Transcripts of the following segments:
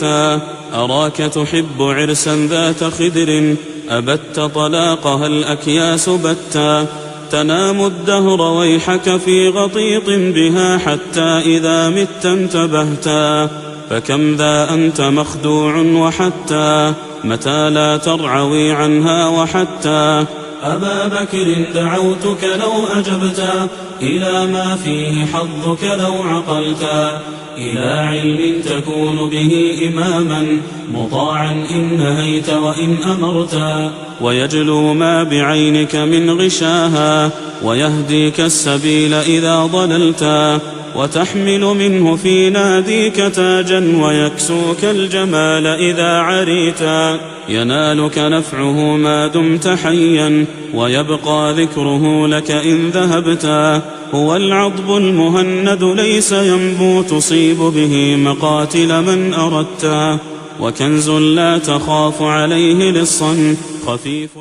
أراك تحب عرسا ذات خدر أبت طلاقها الأكياس بتا تنام الدهر ويحك في غطيط بها حتى إذا مت انتبهتا فكم ذا أنت مخدوع وحتى متى لا ترعوي عنها وحتى أبا بكر دعوتك لو أجبتا إلى ما فيه حظك لو عقلتا إلى علم تكون به إماما مطاعا إن نهيت وإن أمرتا ويجلو ما بعينك من غشاها ويهديك السبيل إذا ضللتا وتحمل منه في ناديك تاجا ويكسوك الجمال إذا عريتا ينالك نفعه ما دمت حيا ويبقى ذكره لك إن ذهبتا هو العضب المهند ليس ينبو تصيب به مقاتل من أردتا وكنز لا تخاف عليه لصا خفيف.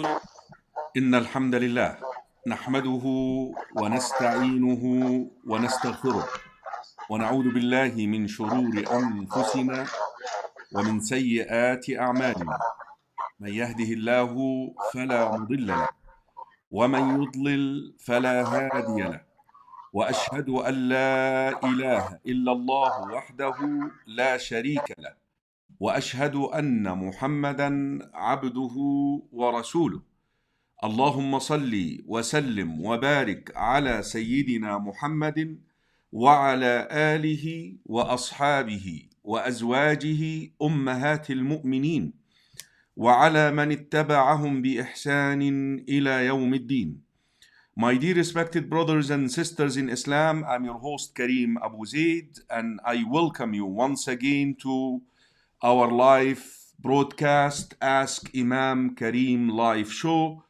إن الحمد لله نحمده ونستعينه ونستغفره ونعوذ بالله من شرور أنفسنا ومن سيئات أعمالنا من يهده الله فلا مضل له ومن يضلل فلا هادي له وأشهد أن لا إله إلا الله وحده لا شريك له وأشهد أن محمدا عبده ورسوله. اللهم صل وسلم وبارك على سيدنا محمد وعلى آله وأصحابه وأزواجه أمهات المؤمنين وعلى من اتبعهم بإحسان إلى يوم الدين. My dear respected brothers and sisters in Islam, I'm your host Karim Abu Zaid, and I welcome you once again to our live broadcast Ask Imam Karim live show.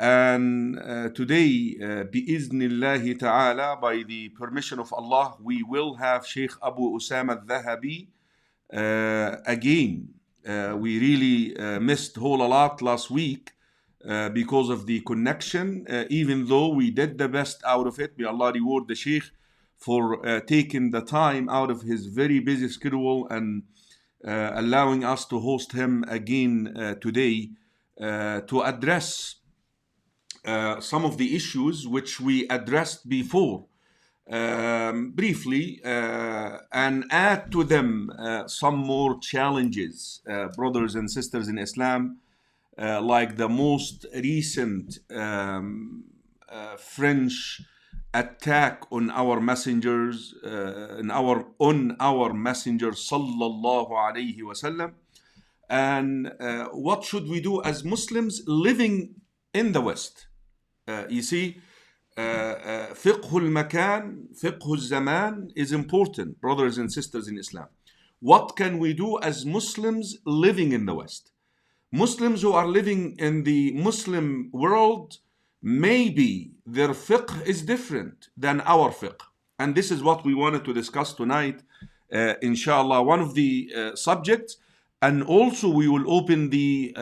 And today, bi'iznillahi ta'ala, by the permission of Allah, we will have Sheikh Abu Usamah At-Thahabi again. We really missed whole a lot last week because of the connection, even though we did the best out of it. May Allah reward the Sheikh for taking the time out of his very busy schedule and allowing us to host him again today to address some of the issues which we addressed before briefly and add to them some more challenges, brothers and sisters in Islam, like the most recent French attack on our messengers, on our messenger sallallahu alaihi wasallam, and what should we do as Muslims living in the West? You see, fiqh al-makan, fiqh al-zaman is important, brothers and sisters in Islam. What can we do as Muslims living in the West? Muslims who are living in the Muslim world, maybe their fiqh is different than our fiqh. And this is what we wanted to discuss tonight, inshallah, one of the subjects. And also we will open the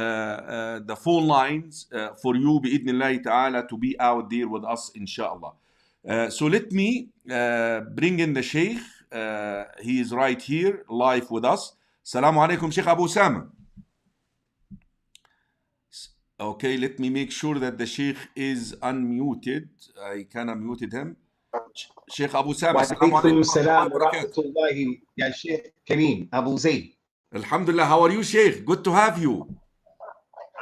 phone lines for you, bi'idhnillahi ta'ala, to be out there with us, inshallah. So let me bring in the Sheikh. He is right here, live with us. Assalamu alaikum, Sheikh Abu Usamah. Okay, let me make sure that the Sheikh is unmuted. I can unmute him. Sheikh Abu Usamah. Wa alaikum salam wa rahmatullahi ya Sheikh Karim Abu Zaid. Alhamdulillah, how are you, Sheikh? Good to have you.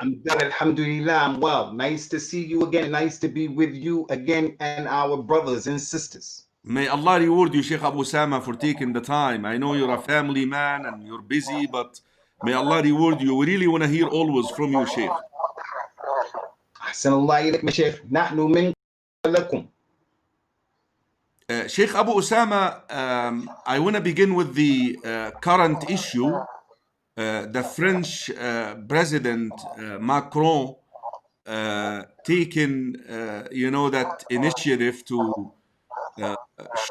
I'm good, alhamdulillah, I'm well. Nice to see you again. Nice to be with you again and our brothers and sisters. May Allah reward you, Sheikh Abu Usamah, for taking the time. I know you're a family man and you're busy, but may Allah reward you. We really want to hear always from you, Sheikh. أحسن الله إليك شيخ. نحن من لكم. Sheikh Abu Usamah, I want to begin with the current issue. The French President Macron taken, that initiative to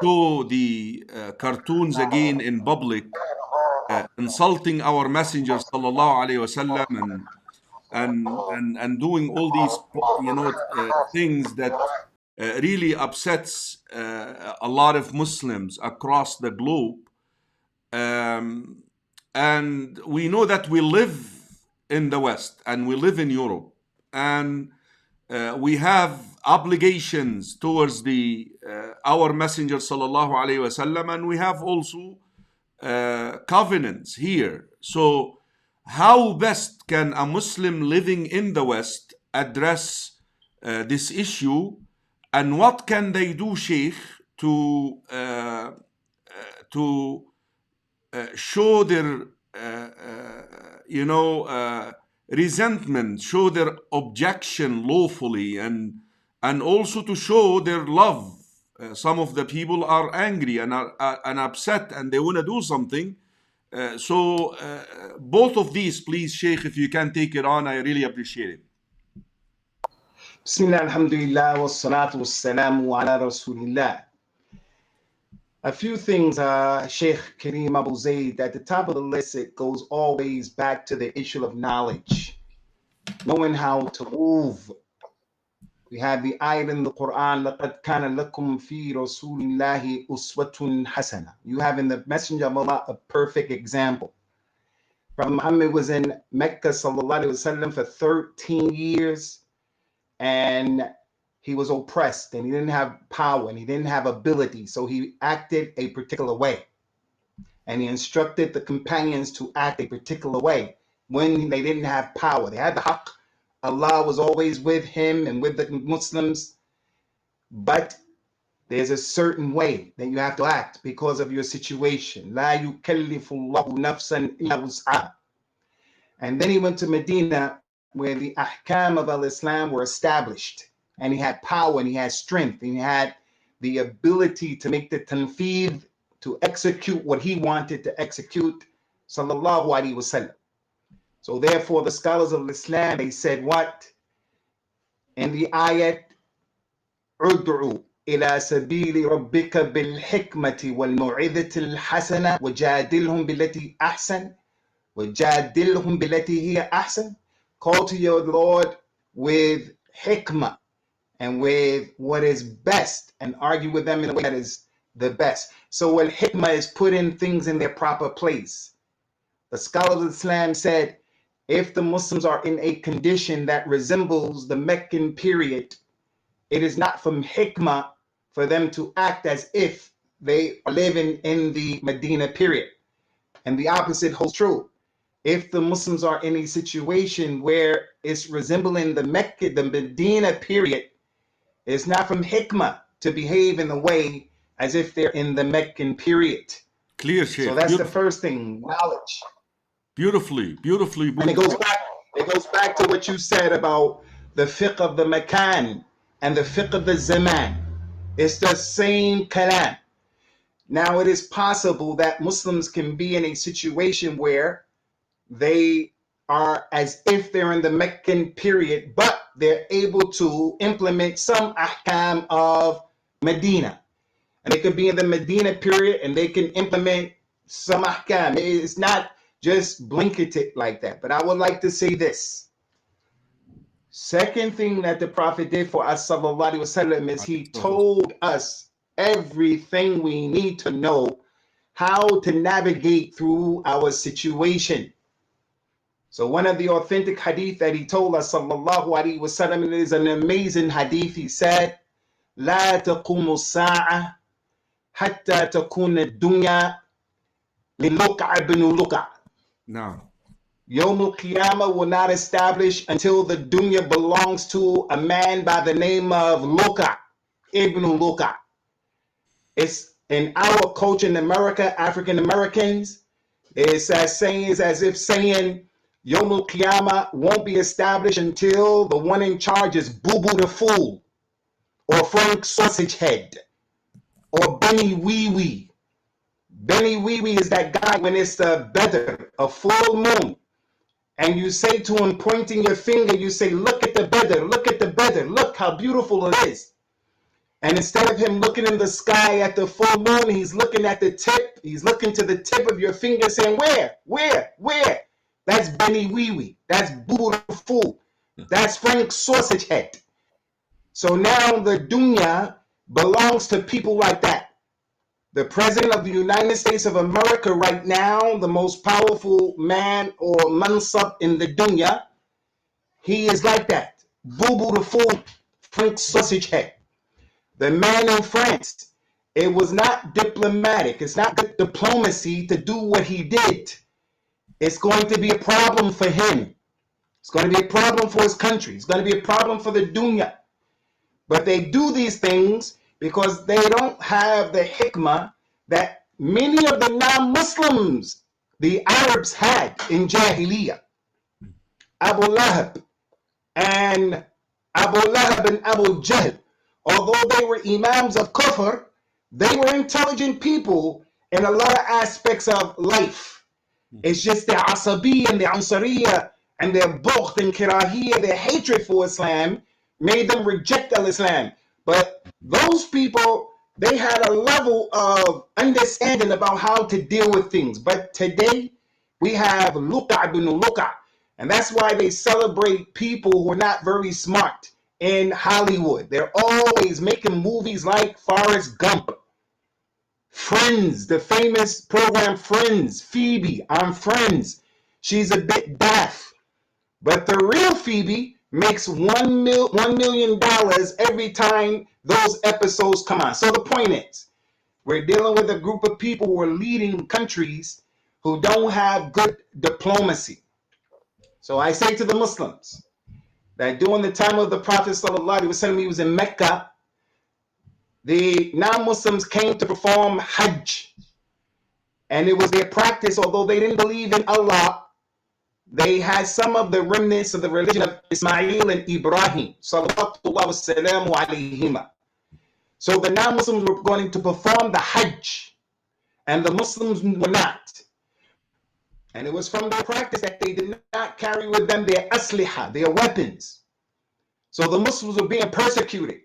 show the cartoons again in public, insulting our messenger sallallahu alaihi wasallam, and doing all these things that really upsets a lot of Muslims across the globe. And we know that we live in the West and we live in Europe, and we have obligations towards the our Messenger sallallahu alaihi wasallam, and we have also covenants here. So, how best can a Muslim living in the West address this issue, and what can they do, Sheikh, to show their resentment, show their objection lawfully, and also to show their love. Some of the people are angry and are upset, and they want to do something. So both of these, please, Sheikh, if you can take it on, I really appreciate it. Bismillah, alhamdulillah, wassalatu wassalamu ala rasulillah. A few things, Sheikh Karim Abu Zaid, at the top of the list, it goes always back to the issue of knowledge, knowing how to move. We have the ayat in the Quran, لَقَدْ كَانَ لَكُمْ فِي رَسُولِ اللَّهِ أُسْوَةٌ حَسَنَةٌ. You have in the Messenger of Allah a perfect example. Prophet Muhammad was in Mecca sallallahu alaihi wasallam for 13 years, and he was oppressed, and he didn't have power, and he didn't have ability, so he acted a particular way. And he instructed the companions to act a particular way when they didn't have power. They had the haqq. Allah was always with him and with the Muslims, but there's a certain way that you have to act because of your situation. La yukallifu Allahu nafsan illa wus'aha. And then he went to Medina, where the ahkam of al-Islam were established, and he had power, and he had strength, and he had the ability to make the tanfidh, to execute what he wanted to execute, sallallahu alaihi wasallam. So therefore, the scholars of Islam, they said what? In the ayat, ud'u ila sabili rabbika bil hikmati wal mu'idhati al hasana wajadilhum billati ahsan wajadilhum billati hiya ahsan. Call to your Lord with hikmah and with what is best, and argue with them in a way that is the best. So what hikmah is putting things in their proper place. The scholars of Islam said, if the Muslims are in a condition that resembles the Meccan period, it is not from hikmah for them to act as if they are living in the Medina period. And the opposite holds true. If the Muslims are in a situation where it's resembling the Medina period, it's not from hikmah to behave in the way as if they're in the Meccan period. Clear, Sheikh. So that's the first thing, knowledge. Beautifully. And it goes back to what you said about the fiqh of the makan and the fiqh of the zaman. It's the same kalam. Now it is possible that Muslims can be in a situation where they are as if they're in the Meccan period, but they're able to implement some ahkam of Medina. And they could be in the Medina period and they can implement some ahkam. It's not just blanketed like that. But I would like to say this. Second thing that the Prophet did for us, sallallahu alaihi wasallam, is he told us everything we need to know how to navigate through our situation. So one of the authentic hadith that he told us, sallallahu alaihi wasallam, is an amazing hadith. He said, "La taqumu as-sa'a hatta takuna ad-dunya li Luqa ibn Luqa." No. Yawm al-Qiyamah will not establish until the dunya belongs to a man by the name of Luqa ibn Luqa. It's in our culture in America, African Americans, it's as if saying Yawm al-Qiyamah won't be established until the one in charge is Boo Boo the Fool, or Frank Sausage Head, or Benny Wee Wee. Benny Wee Wee is that guy when it's the Bedr, a full moon, and you say to him, pointing your finger, you say, look at the Bedr, look at the Bedr, look how beautiful it is. And instead of him looking in the sky at the full moon, he's looking at the tip, he's looking to the tip of your finger saying, where? That's Benny Wee Wee, that's Boo Boo the Fool, that's Frank Sausage Head. So now the dunya belongs to people like that. The President of the United States of America right now, the most powerful man or mansab in the dunya, he is like that. Boo-boo the fool, Frank Sausage Head. The man in France, it was not diplomatic. It's not good diplomacy to do what he did. It's going to be a problem for him. It's going to be a problem for his country. It's going to be a problem for the dunya. But they do these things because they don't have the hikmah that many of the non-Muslims, the Arabs, had in Jahiliyyah. Abu Lahab and Abu Jahl, although they were imams of kufr, they were intelligent people in a lot of aspects of life. It's just their asabi and their ansariya and their bukht and kirahiyya, their hatred for Islam, made them reject al-Islam. But those people, they had a level of understanding about how to deal with things. But today, we have Luqa ibn Luqa, and that's why they celebrate people who are not very smart in Hollywood. They're always making movies like Forrest Gump, Friends, the famous program Friends, Phoebe on Friends. She's a bit daft. But the real Phoebe makes $1 million every time those episodes come on. So the point is, we're dealing with a group of people who are leading countries who don't have good diplomacy. So I say to the Muslims that during the time of the Prophet ﷺ, he was in Mecca, the non-Muslims came to perform Hajj. And it was their practice, although they didn't believe in Allah, they had some of the remnants of the religion of Ismail and Ibrahim. So the non-Muslims were going to perform the Hajj, and the Muslims were not. And it was from their practice that they did not carry with them their asliha, their weapons. So the Muslims were being persecuted.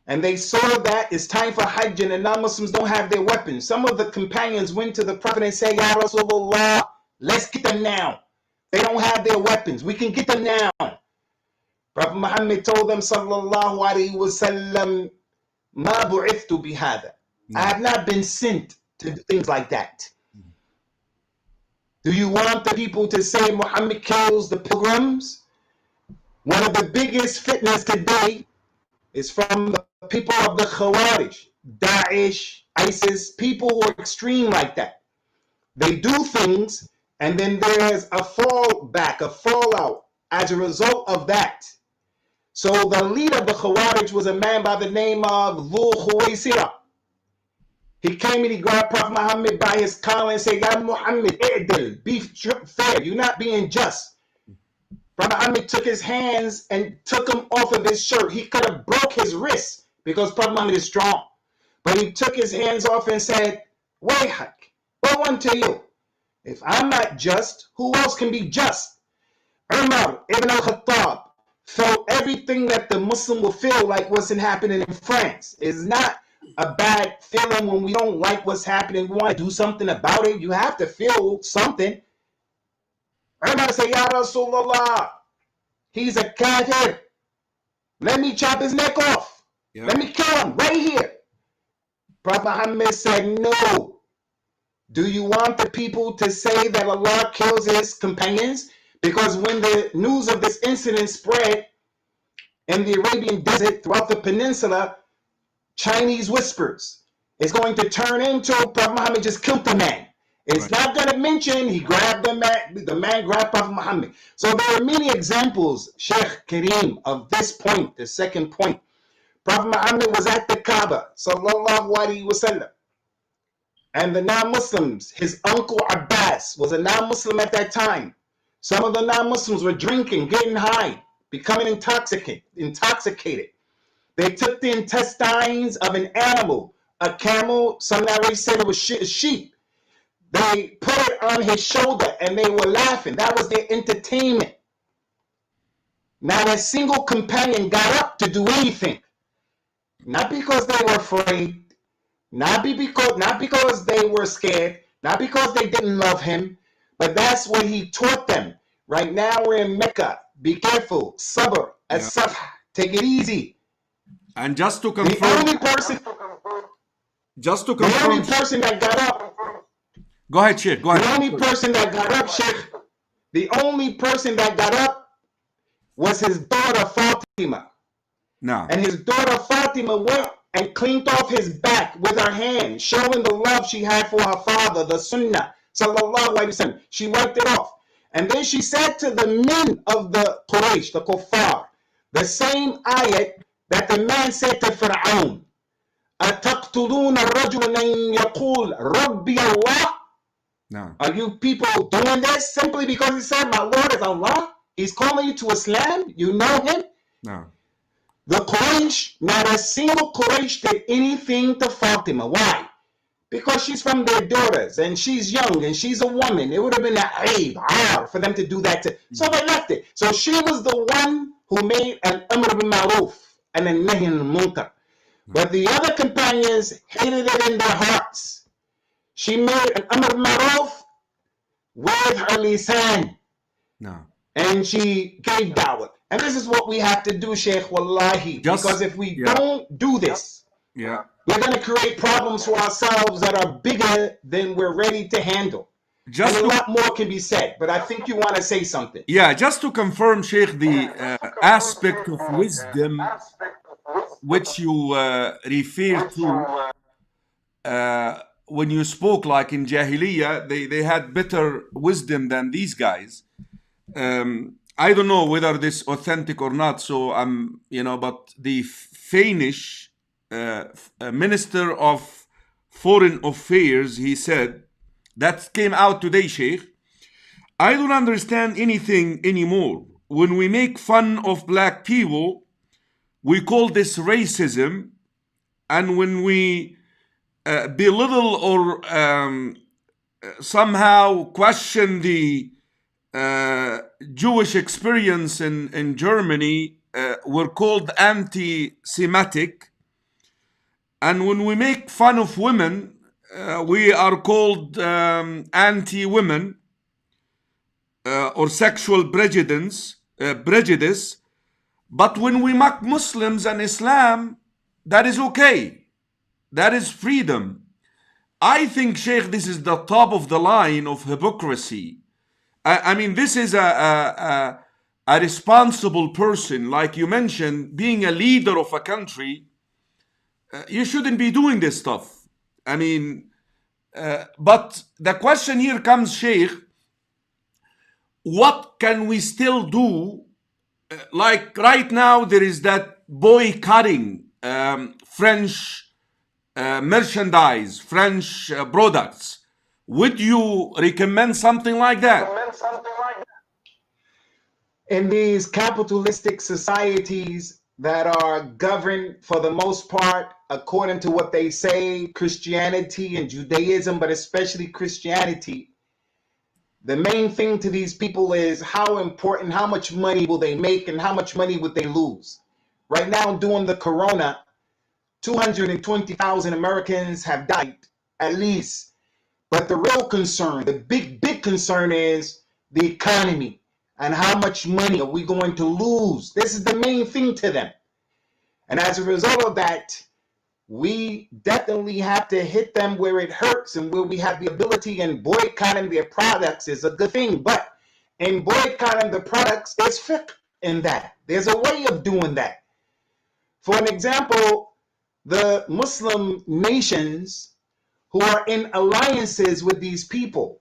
And they saw that it's time for Hajj and the non-Muslims don't have their weapons. Some of the companions went to the Prophet and said, Ya Rasulullah, let's get them now. They don't have their weapons. We can get them now. Prophet Muhammad told them, sallallahu alayhi wa sallam, ma bu'ithtu bihada. I have not been sent to do things like that. Do you want the people to say Muhammad kills the pilgrims? One of the biggest fitnas today is from the people of the Khawarij, Daesh, ISIS, people who are extreme like that. They do things and then there's a fallback, a fallout as a result of that. So the leader of the Khawarij was a man by the name of Dhul Khuwaisira. He came and he grabbed Prophet Muhammad by his collar and said, Ya Muhammad, i'dil, be fair, you're not being just. Prophet Muhammad took his hands and took him off of his shirt. He could have broke his wrist because Prophet Muhammad is strong. But he took his hands off and said, Wayhak, woe unto you. If I'm not just, who else can be just? Umar ibn al-Khattab felt everything that the Muslim will feel like what's happening in France. It's not a bad feeling when we don't like what's happening. We want to do something about it. You have to feel something. Umar said, Ya Rasulullah, he's a kafir. Let me chop his neck off. Yeah. Let me kill him right here. Prophet Muhammad said, no. Do you want the people to say that Allah kills his companions? Because when the news of this incident spread in the Arabian desert throughout the peninsula, Chinese whispers, it's going to turn into Prophet Muhammad just killed the man. It's not going to mention he grabbed the man grabbed Prophet Muhammad. So there are many examples, Sheikh Karim, of this point, the second point. Prophet Muhammad was at the Kaaba, sallallahu alaihi wasallam. And the non-Muslims, his uncle Abbas was a non-Muslim at that time. Some of the non-Muslims were drinking, getting high, becoming intoxicated. They took the intestines of an animal, a camel, some narrators said it was sheep. They put it on his shoulder and they were laughing. That was their entertainment. Not a single companion got up to do anything. Not because they were afraid, not because they were scared, not because they didn't love him, but that's what he taught them. Right now we're in Mecca. Be careful. Sabr, as-safh. Take it easy. And just to confirm, the only person. Just to The only confirm. person that got up, Go ahead, Sheikh. Go the ahead. only person that got up, Sheikh, the only person that got up was his daughter Fatima. Now, And his daughter Fatima went and cleaned off his back with her hand, showing the love she had for her father, the Sunnah. Sallallahu Alaihi Wasallam. She wiped it off. And then she said to the men of the Quraysh, the Kuffar, the same ayat that the man said to Fir'aun, أَتَقْتُلُونَ الرَّجُلَ أَن يَقُولَ رَبِّيَ اللَّهِ. now, Are you people doing this simply because he said, my Lord is Allah? He's calling you to Islam? You know him? now. The Quraysh, not a single Quraysh did anything to Fatima. Why? Because she's from their daughters and she's young and she's a woman. It would have been hard for them to do that to. So they left it. So she was the one who made an amr bil ma'ruf and a nahy anil munkar. But the other companions hated it in their hearts. She made an amr bil ma'ruf with her lisan. No. And she gave dawah. And this is what we have to do, Sheikh, wallahi. Because if we don't do this, we're going to create problems for ourselves that are bigger than we're ready to handle. And a lot more can be said, but I think you want to say something. Yeah, just to confirm, Sheikh, the aspect of wisdom which you refer to when you spoke, like in Jahiliyyah, they had better wisdom than these guys. I don't know whether this authentic or not, so but the Finnish Minister of Foreign Affairs, he said, that came out today, Sheikh, I don't understand anything anymore. When we make fun of black people, we call this racism, and when we belittle or somehow question the Jewish experience in Germany, we're called anti-Semitic. And when we make fun of women, we are called anti-women or sexual prejudice. But when we mock Muslims and Islam, that is okay. That is freedom. I think, Sheikh, this is the top of the line of hypocrisy. I mean, this is a responsible person, like you mentioned, being a leader of a country. You shouldn't be doing this stuff. I mean, but the question here comes, Sheikh, what can we still do? Like right now, there is that boycotting French merchandise, French products. Would you recommend something like that? In these capitalistic societies that are governed for the most part according to what they say, Christianity and Judaism, but especially Christianity, the main thing to these people is how important, how much money will they make and how much money would they lose. Right now, during the corona, 220,000 Americans have died, at least. But the real concern, the big concern is the economy and how much money are we going to lose. This is the main thing to them. And as a result of that, we definitely have to hit them where it hurts and where we have the ability, and boycotting their products is a good thing. But in boycotting the products, there's fiqh in that. There's a way of doing that. For an example, the Muslim nations who are in alliances with these people,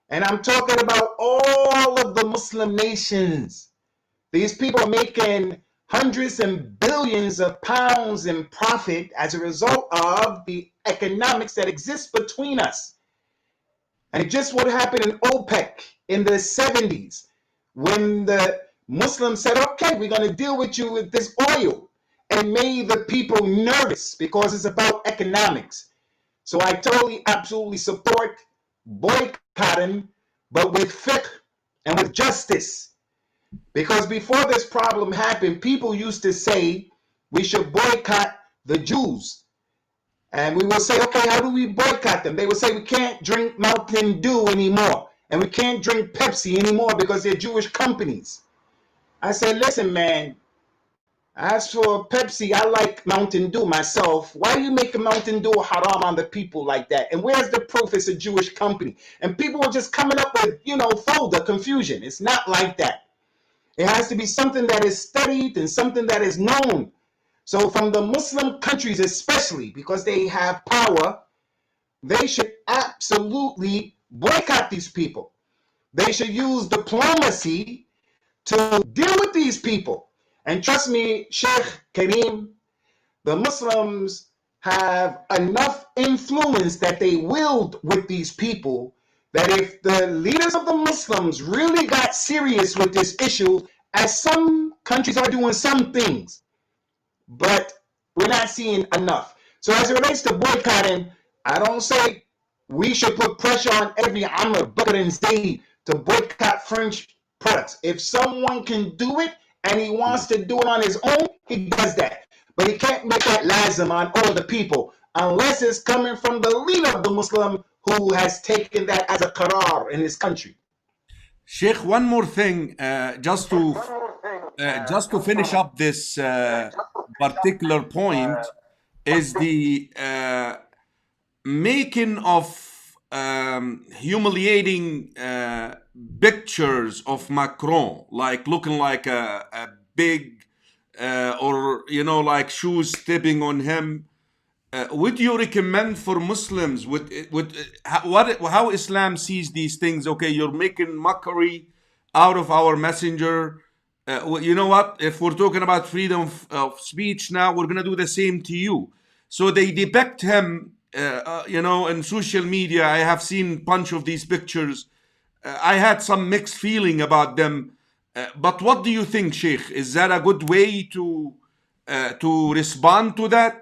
and I'm talking about all of the Muslim nations. These people are making hundreds and billions of pounds in profit as a result of the economics that exists between us. And just what happened in OPEC in the 70s, when the Muslims said, okay, we're going to deal with you with this oil, and made the people nervous because it's about economics. So I totally, absolutely support boycotting, but with fiqh and with justice. Because before this problem happened, people used to say we should boycott the Jews. And we will say, okay, how do we boycott them? They would say we can't drink Mountain Dew anymore. And we can't drink Pepsi anymore because they're Jewish companies. I said, listen, man, As for Pepsi, I like Mountain Dew myself. Why are you making Mountain Dew haram on the people like that? And where's the proof it's a Jewish company? And people are just coming up with, folder confusion. It's not like that. It has to be something that is studied and something that is known. So from the Muslim countries especially, because they have power, they should absolutely boycott these people. They should use diplomacy to deal with these people. And trust me, Sheikh Karim, the Muslims have enough influence that they wield with these people that if the leaders of the Muslims really got serious with this issue, as some countries are doing some things, but we're not seeing enough. So as it relates to boycotting, I don't say we should put pressure on every Amr, Bakr, and Zayd to boycott French products. If someone can do it and he wants to do it on his own, he does that. But he can't make that lazim on all the people unless it's coming from the leader of the Muslim who has taken that as a qarar in his country. Sheikh, one more thing, just to finish up this particular point, is the making of humiliating pictures of Macron, like looking like a big, or like shoes stepping on him. Would you recommend for Muslims how Islam sees these things? Okay, you're making mockery out of our messenger. You know what? If we're talking about freedom of speech now, we're gonna do the same to you. So they depict him, in social media. I have seen a bunch of these pictures. I had some mixed feeling about them. But what do you think, Sheikh? Is that a good way to respond to that?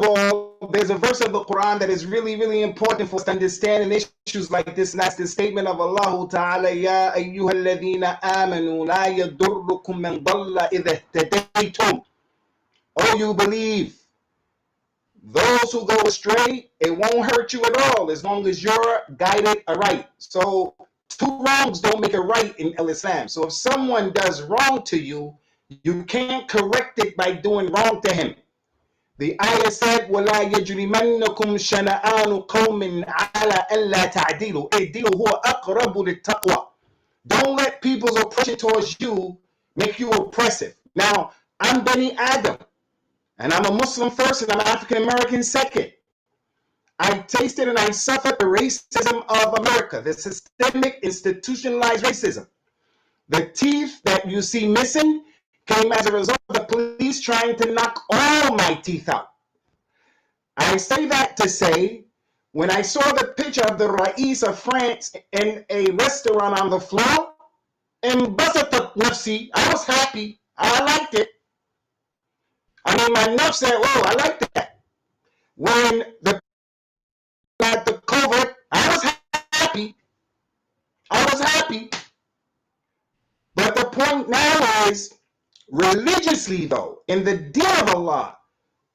Well, there's a verse of the Quran that is really, really important for us to understand in issues like this, and that's the statement of Allah Ta'ala, Ya ayyuha alladhina amanu la yadurrukum man dalla idha ihtadaytum. Oh, you believe. Those who go astray, it won't hurt you at all as long as you're guided aright. So two wrongs don't make it right in Islam. So if someone does wrong to you, you can't correct it by doing wrong to him. The ayah said, وَلَا يَجْرِمَنَّكُمْ شَنَآنُ قَوْمٍ عَلَىٰ أَلَّا تَعْدِلُوا اعْدِلُوا هُوَ أَقْرَبُ لِلتَّقْوَى. Don't let people's oppression towards you make you oppressive. Now, I'm Bani Adam, and I'm a Muslim first, and I'm African American second. I tasted and I suffered the racism of America, the systemic, institutionalized racism. The teeth that you see missing came as a result of the police trying to knock all my teeth out. I say that to say, when I saw the picture of the Rais of France in a restaurant on the floor, انبسطت نفسي, I was happy, I liked it. I mean, my nafs said, oh, I like that. When at the covert, I was happy. But the point now is, religiously though, in the deen of Allah,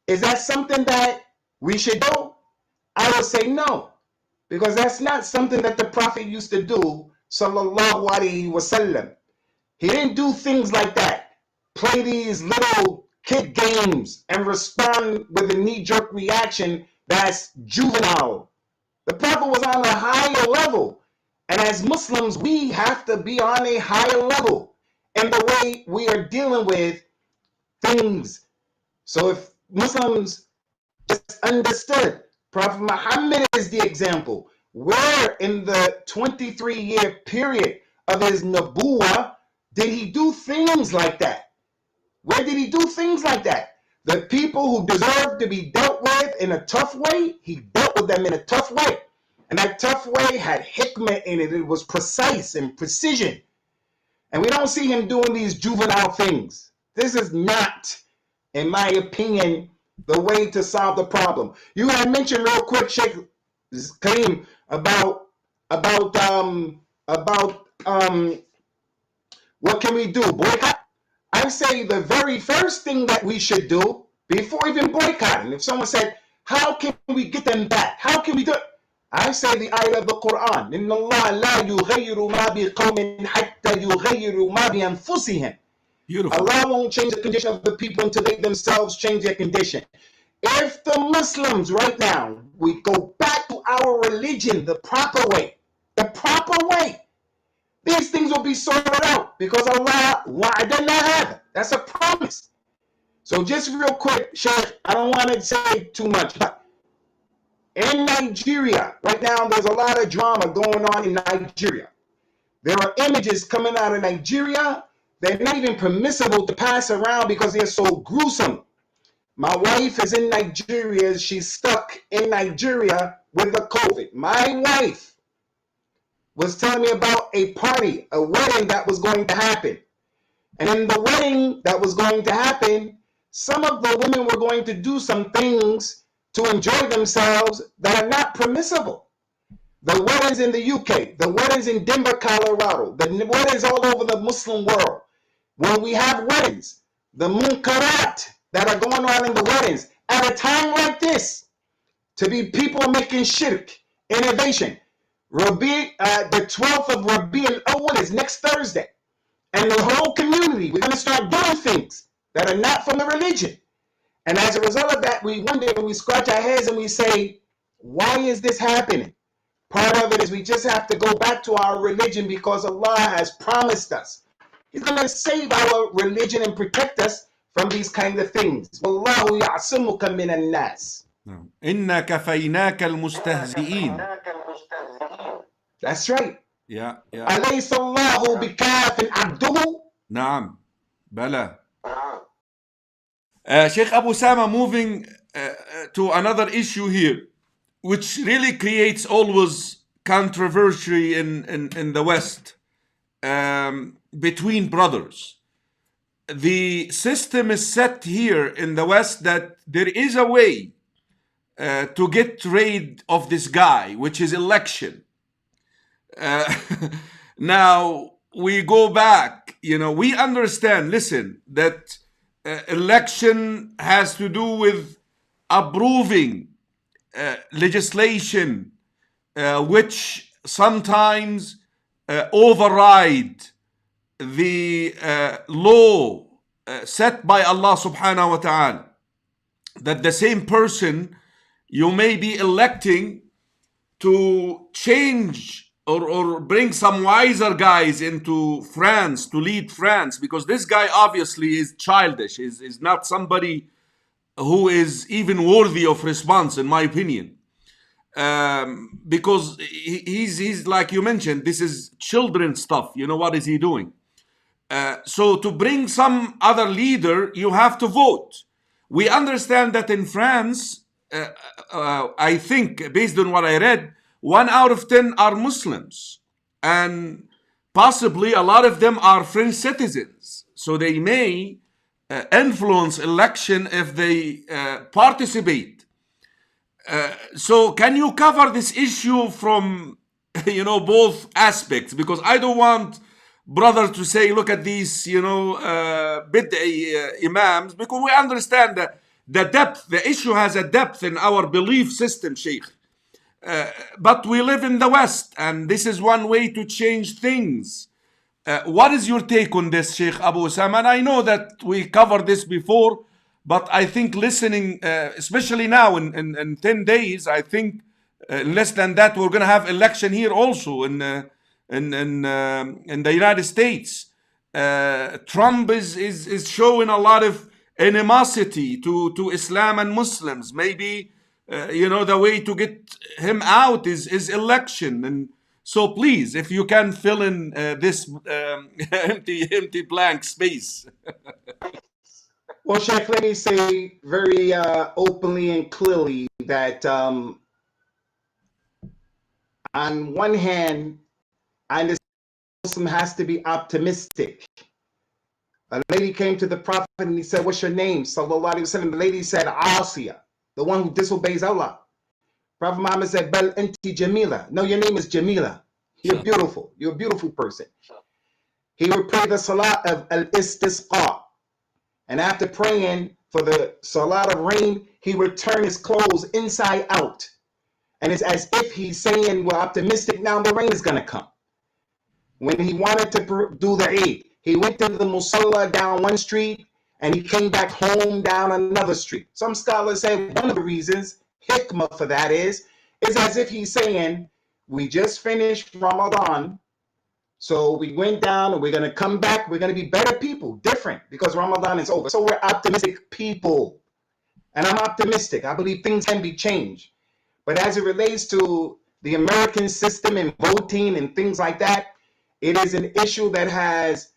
is that something that we should do? I would say no, because that's not something that the Prophet used to do, sallallahu alaihi wasallam. He didn't do things like that, play these little kid games and respond with a knee-jerk reaction that's juvenile. The Prophet was on a higher level, and as Muslims, we have to be on a higher level in the way we are dealing with things. So if Muslims just understood, Prophet Muhammad is the example. Where in the 23-year period of his Nabuwah did he do things like that? Where did he do things like that? The people who deserve to be dealt with in a tough way, he dealt with them in a tough way. And that tough way had hikmah in it. It was precise and precision. And we don't see him doing these juvenile things. This is not, in my opinion, the way to solve the problem. You had mentioned real quick, Sheikh Karim, about what can we do? Boycott? I say the very first thing that we should do before even boycotting, if someone said, how can we get them back? How can we do it? I say the ayah of the Quran, إِنَّ اللَّهَ لَا يُغَيِّرُ مَا بِقَوْمٍ حَتَّى يُغَيِّرُ مَا بِأَنفُسِهِمْ. Beautiful. Allah won't change the condition of the people until they themselves change their condition. If the Muslims right now, we go back to our religion the proper way, these things will be sorted out because Allah wa'adana hada. That's a promise. So just real quick, Sheikh, I don't want to say too much, but in Nigeria, right now, there's a lot of drama going on in Nigeria. There are images coming out of Nigeria. They're not even permissible to pass around because they're so gruesome. My wife is in Nigeria. She's stuck in Nigeria with the COVID. My wife was telling me about a party, a wedding that was going to happen. And in the wedding that was going to happen, some of the women were going to do some things to enjoy themselves that are not permissible. The weddings in the UK, the weddings in Denver, Colorado, the weddings all over the Muslim world. When we have weddings, the munkarat that are going on in the weddings at a time like this, to be people making shirk, innovation. The 12th of Rabi al-Awwal is next Thursday. And the whole community, we're going to start doing things that are not from the religion. And as a result of that, we wonder, we scratch our heads and we say, why is this happening? Part of it is we just have to go back to our religion because Allah has promised us. He's going to save our religion and protect us from these kind of things. Wallahu ya'asimuka minan nas. إِنَّا كَفَيْنَاكَ الْمُسْتَهْزِئِينَ. That's right. Yeah. أليس الله بكاف عبده؟ نعم. بلى. Sheikh Abu Usamah, moving to another issue here, which really creates always controversy in the West between brothers. The system is set here in the West that there is a way to get rid of this guy, which is election. Now we go back, we understand, listen, that election has to do with approving legislation which sometimes override the law set by Allah subhanahu wa ta'ala. That the same person you may be electing to change or bring some wiser guys into France to lead France, because this guy obviously is childish, is not somebody who is even worthy of response, in my opinion. Because he's like you mentioned, this is children stuff. What is he doing? So to bring some other leader, you have to vote. We understand that in France, I think, based on what I read, 1 out of 10 are Muslims, and possibly a lot of them are French citizens. So they may influence election if they participate. So can you cover this issue from both aspects? Because I don't want brother to say, look at these bid'i imams, because we understand that the depth, the issue has a depth in our belief system, Sheikh. But we live in the West, and this is one way to change things. What is your take on this, Sheikh Abu Usamah? And I know that we covered this before, but I think listening, especially now in 10 days, I think less than that, we're going to have election here also in the United States. Trump is showing a lot of animosity to Islam and Muslims. Maybe the way to get him out is election. And so please, if you can fill in this empty blank space. Well, Sheikh, let me say very openly and clearly that on one hand, I understand Muslim has to be optimistic. A lady came to the Prophet and he said, "What's your name?" Sallallahu Alaihi Wasallam. The lady said, "Asiya," the one who disobeys Allah. Prophet Muhammad said, "Bal anti Jamila." No, your name is Jamila. You're beautiful. You're a beautiful person. He would pray the salat of al-istisqa. And after praying for the salat of rain, he would turn his clothes inside out. And it's as if he's saying, we're optimistic now, the rain is going to come. When he wanted to do the Eid, He went to the Musalla down one street and he came back home down another street. Some scholars say one of the reasons, hikmah for that is as if he's saying, we just finished Ramadan, so we went down and we're going to come back. We're going to be better people, different, because Ramadan is over. So we're optimistic people. And I'm optimistic. I believe things can be changed. But as it relates to the American system and voting and things like that, it is an issue that has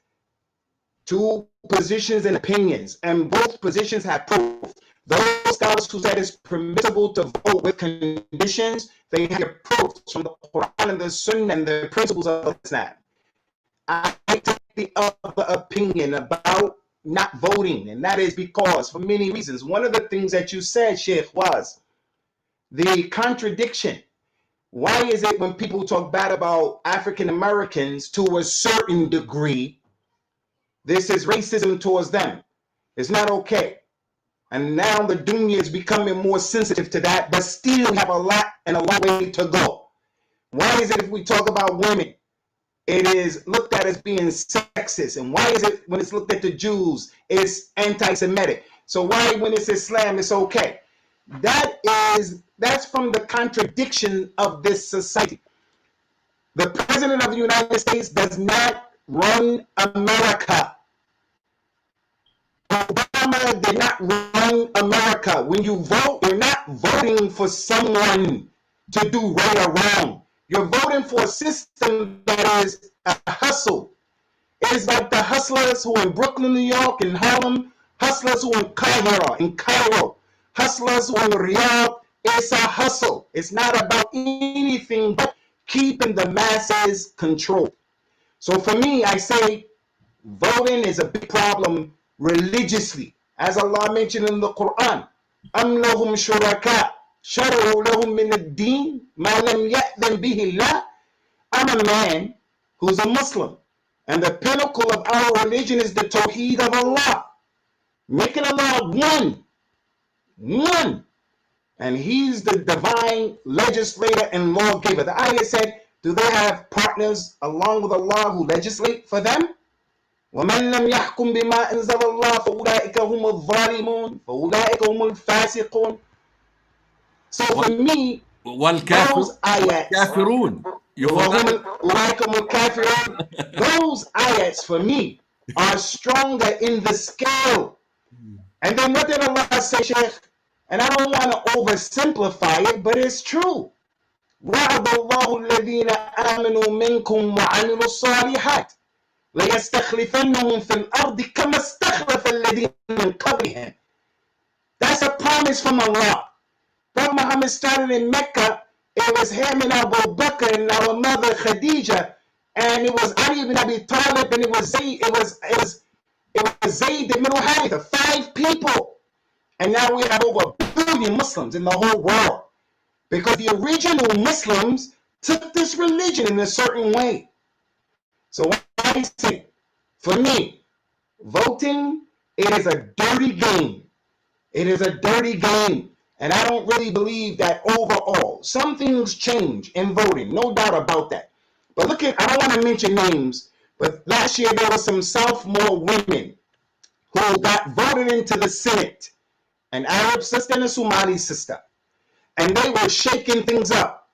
two positions and opinions, and both positions have proof. Those scholars who said it's permissible to vote with conditions, they have proof from the Quran and the Sunnah and the principles of Islam. I take the other opinion about not voting, and that is because, for many reasons, one of the things that you said, Sheikh, was the contradiction. Why is it when people talk bad about African Americans to a certain degree, this is racism towards them? It's not okay. And now the dunya is becoming more sensitive to that, but still have a lot and a long way to go. Why is it if we talk about women, it is looked at as being sexist? And why is it when it's looked at the Jews, it's anti-Semitic? So why when it's Islam, it's okay? That's from the contradiction of this society. The President of the United States does not run America. Obama did not run America. When you vote, you're not voting for someone to do right or wrong. You're voting for a system that is a hustle. It is like the hustlers who are in Brooklyn, New York, and Harlem, hustlers who are in Cairo, hustlers who are in Riyadh. It's a hustle. It's not about anything but keeping the masses controlled. So for me, I say voting is a big problem religiously. As Allah mentioned in the Quran, أَمْ لَهُمْ شُرَكَاء شَرَعُوا لَهُم مِّنَ الدِّينِ مَا لَمْ يَأْذَنْ بِهِ اللَّهُ. I'm a man who's a Muslim, and the pinnacle of our religion is the Tawheed of Allah, making Allah one. And he's the divine legislator and lawgiver. The ayah said, do they have partners along with Allah who legislate for them? وَمَنْ لَمْ يَحْكُمْ بِمَا أَنزَلَ اللَّهُ فَأُولَٰئِكَ هُمُ الظَّالِمُونَ فَأُولَٰئِكَ هُمُ الْفَاسِقُونَ. So for me, those ayats, those ayats for me are stronger in the scale. And then what did Allah say, Sheikh? And I don't want to oversimplify it, but it's true. وَعَدَ اللَّهُ الَّذِينَ آمَنُوا مِنْكُمْ وَعَمِلُوا الصَّالِحَاتِ لَيَسْتَخْلِفَنَّهُمْ فِي الْأَرْضِ كَمَا اسْتَخْلَفَ الَّذِينَ مِنْ قَبْلِهِمْ. That's a promise from Allah. Prophet Muhammad started in Mecca. It was him and Abu Bakr and our mother Khadija, and it was Ali ibn Abi Talib, and it was Zayd ibn Haritha, 5 people. And now we have over 1 billion Muslims in the whole world, because the original Muslims took this religion in a certain way. So what I say, for me, voting, it is a dirty game. It is a dirty game. And I don't really believe that overall. Some things change in voting, no doubt about that. But look at, I don't want to mention names, but last year there were some sophomore women who got voted into the Senate, an Arab sister and a Somali sister. And they were shaking things up.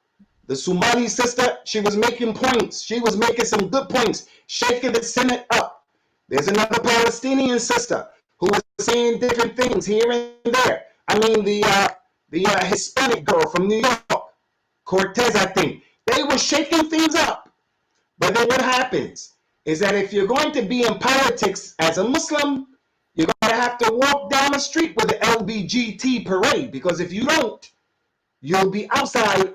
The Somali sister, she was making points. She was making some good points, shaking the Senate up. There's another Palestinian sister who was saying different things here and there. I mean, the Hispanic girl from New York, Cortez, I think. They were shaking things up. But then what happens is that if you're going to be in politics as a Muslim, you're going to have to walk down the street with the LBGT parade, because if you don't, you'll be outside of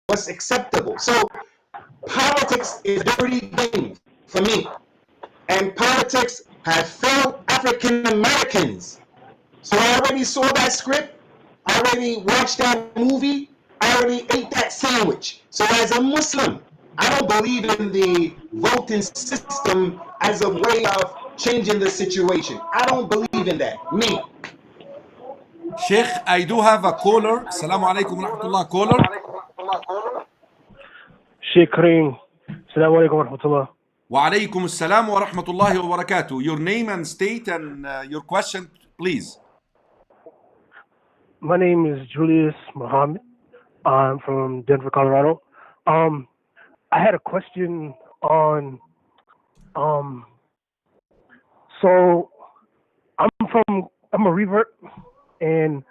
what's acceptable. So politics is a dirty game for me. And politics have failed African Americans. So I already saw that script. I already watched that movie. I already ate that sandwich. So as a Muslim, I don't believe in the voting system as a way of changing the situation. I don't believe in that. Me. Sheikh, I do have a caller. Assalamu alaikum wa rahmatullah, caller. Sheikh Karim. Assalamu alaikum wa rahmatullah. Wa alaykum assalam wa rahmatullahi wa barakatuh. Your name and state and your question, please. My name is Julius Muhammad. I'm from Denver, Colorado. I had a question on um so I'm a revert, and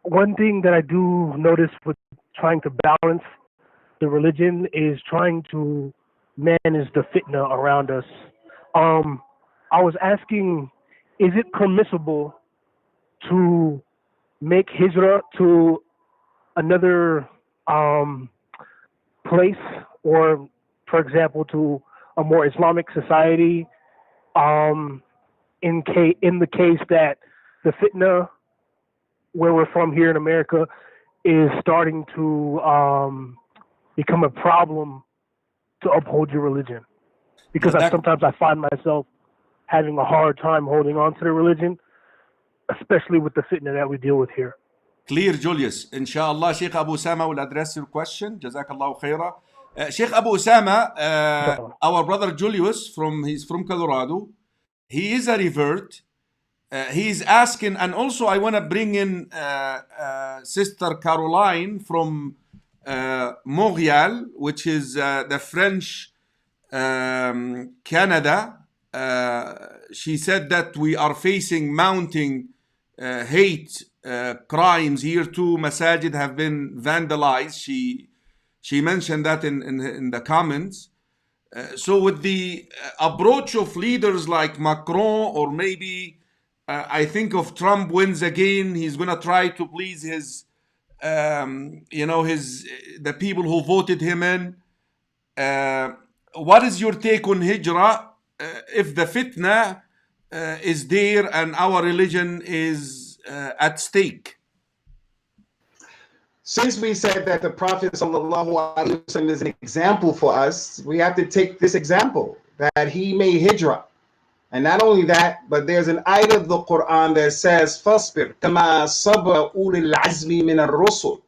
one thing that I do notice with trying to balance the religion is trying to manage the fitna around us. I was asking, is it permissible to make hijrah to another place, or, for example, to a more Islamic society, um, in the case that the fitna where we're from here in America is starting to become a problem to uphold your religion, because sometimes I find myself having a hard time holding on to the religion, especially with the fitna that we deal with here. Clear, Julius. Inshallah, Sheikh Abu Usamah will address your question. Jazakallahu khairah. Sheikh Abu Usamah, our brother Julius, he's from Colorado. He is a revert. He's asking, and also I want to bring in Sister Caroline from Montreal, which is the French Canada. She said that we are facing mounting hate crimes here too. Masajid have been vandalized. She mentioned that in the comments. So with the approach of leaders like Macron, or maybe I think if Trump wins again, he's gonna try to please his the people who voted him in. What is your take on hijrah if the fitna is there and our religion is at stake? Since we said that the Prophet ﷺ is an example for us, we have to take this example that he made hijrah. And not only that, but there's an ayah of the Quran that says, "Fasbir kama sabra ulil azmi min ar-rusul."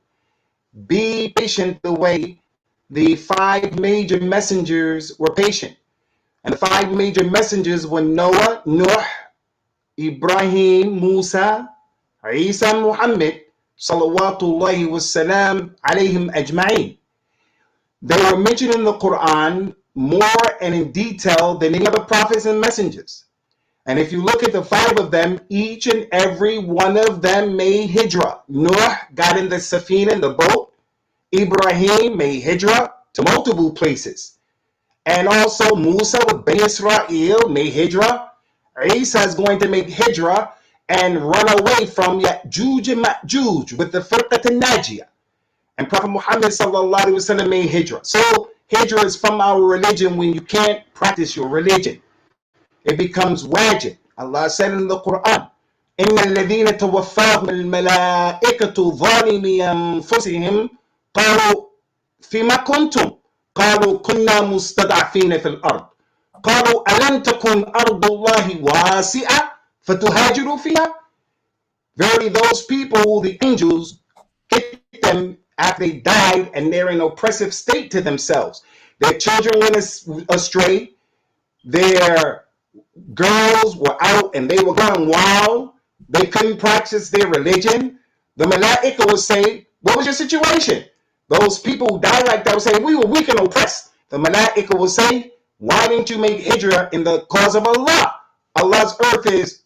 Be patient the way the 5 major messengers were patient. And the 5 major messengers were Noah, Nuh, Ibrahim, Musa, Isa, Muhammad, salawatullahi wassalam alayhim ajma'in. They were mentioned in the Quran more and in detail than any other prophets and messengers. And if you look at the 5 of them, each and every one of them made hijrah. Noah got in the safina, in the boat. Ibrahim made hijrah to multiple places. And also Musa with Bani Israel made hijrah. Isa is going to make hijrah and run away from Ya'juj and Ma'juj with the Firqat al-Najiyah. And Prophet Muhammad sallallahu alaihi wasallam made hijrah. So hijrah is from our religion when you can't practice your religion. It becomes wajib. Allah said in the Quran, إِنَّ الَّذِينَ تَوَفَّاهُمُ الْمَلَائِكَةُ ظَالِمِي أَنفُسِهِمْ قالوا فيما كنتم قالوا كنا مستضعفين في الأرض قالوا ألم تكن أرض الله واسعة فتهاجروا فيها. Verily those people, the angels, get them after they died and they're in an oppressive state to themselves. Their children went astray, their girls were out and they were going wild, they couldn't practice their religion. The Malaika would say, what was your situation? Those people who died like that would say, we were weak and oppressed. The Malaika would say, why didn't you make hijrah in the cause of Allah? Allah's earth is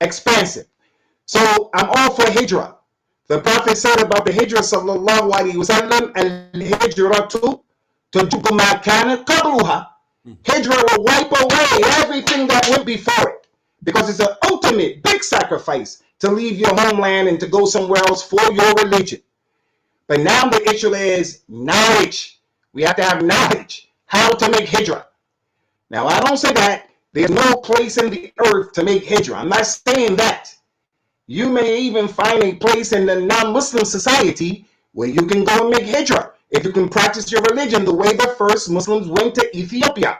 expansive. So I'm all for hijrah. The Prophet said about the hijrah sallallahu alaihi wasallam, al-hijratu tajubu ma kana qabluha. Hijrah will wipe away everything that went before it, because it's an ultimate big sacrifice to leave your homeland and to go somewhere else for your religion. But now the issue is knowledge. We have to have knowledge how to make hijrah. Now I don't say that there's no place in the earth to make hijrah. I'm not saying that. You may even find a place in the non-Muslim society where you can go and make hijrah if you can practice your religion the way the first Muslims went to Ethiopia.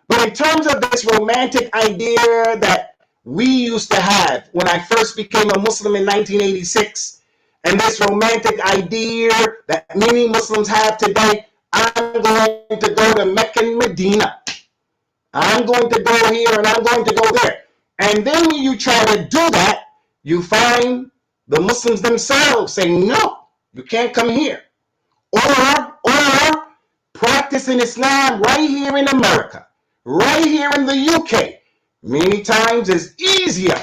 But in terms of this romantic idea that we used to have when I first became a Muslim in 1986, and this romantic idea that many Muslims have today, I'm going to go to Mecca and Medina. I'm going to go here and I'm going to go there. And then when you try to do that, you find the Muslims themselves saying, no, you can't come here. Or practicing Islam right here in America, right here in the UK. Many times it's easier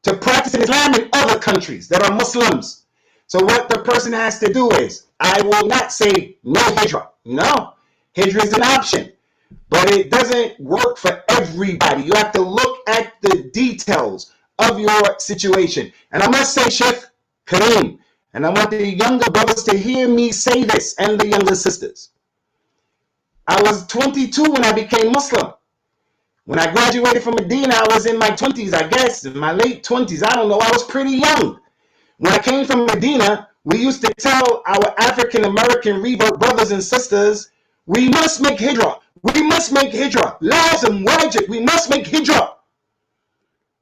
to practice Islam in other countries that are Muslims. So what the person has to do is, I will not say no hijrah. No, hijrah is an option, but it doesn't work for everybody. You have to look at the details of your situation. And I must say, Sheikh Karim, and I want the younger brothers to hear me say this, and the younger sisters. I was 22 when I became Muslim. When I graduated from Medina, I was in my 20s, I guess, in my late 20s. I don't know. I was pretty young. When I came from Medina, we used to tell our African American revert brothers and sisters, we must make hijrah. We must make hijrah. Lazim, wajib, we must make hijrah.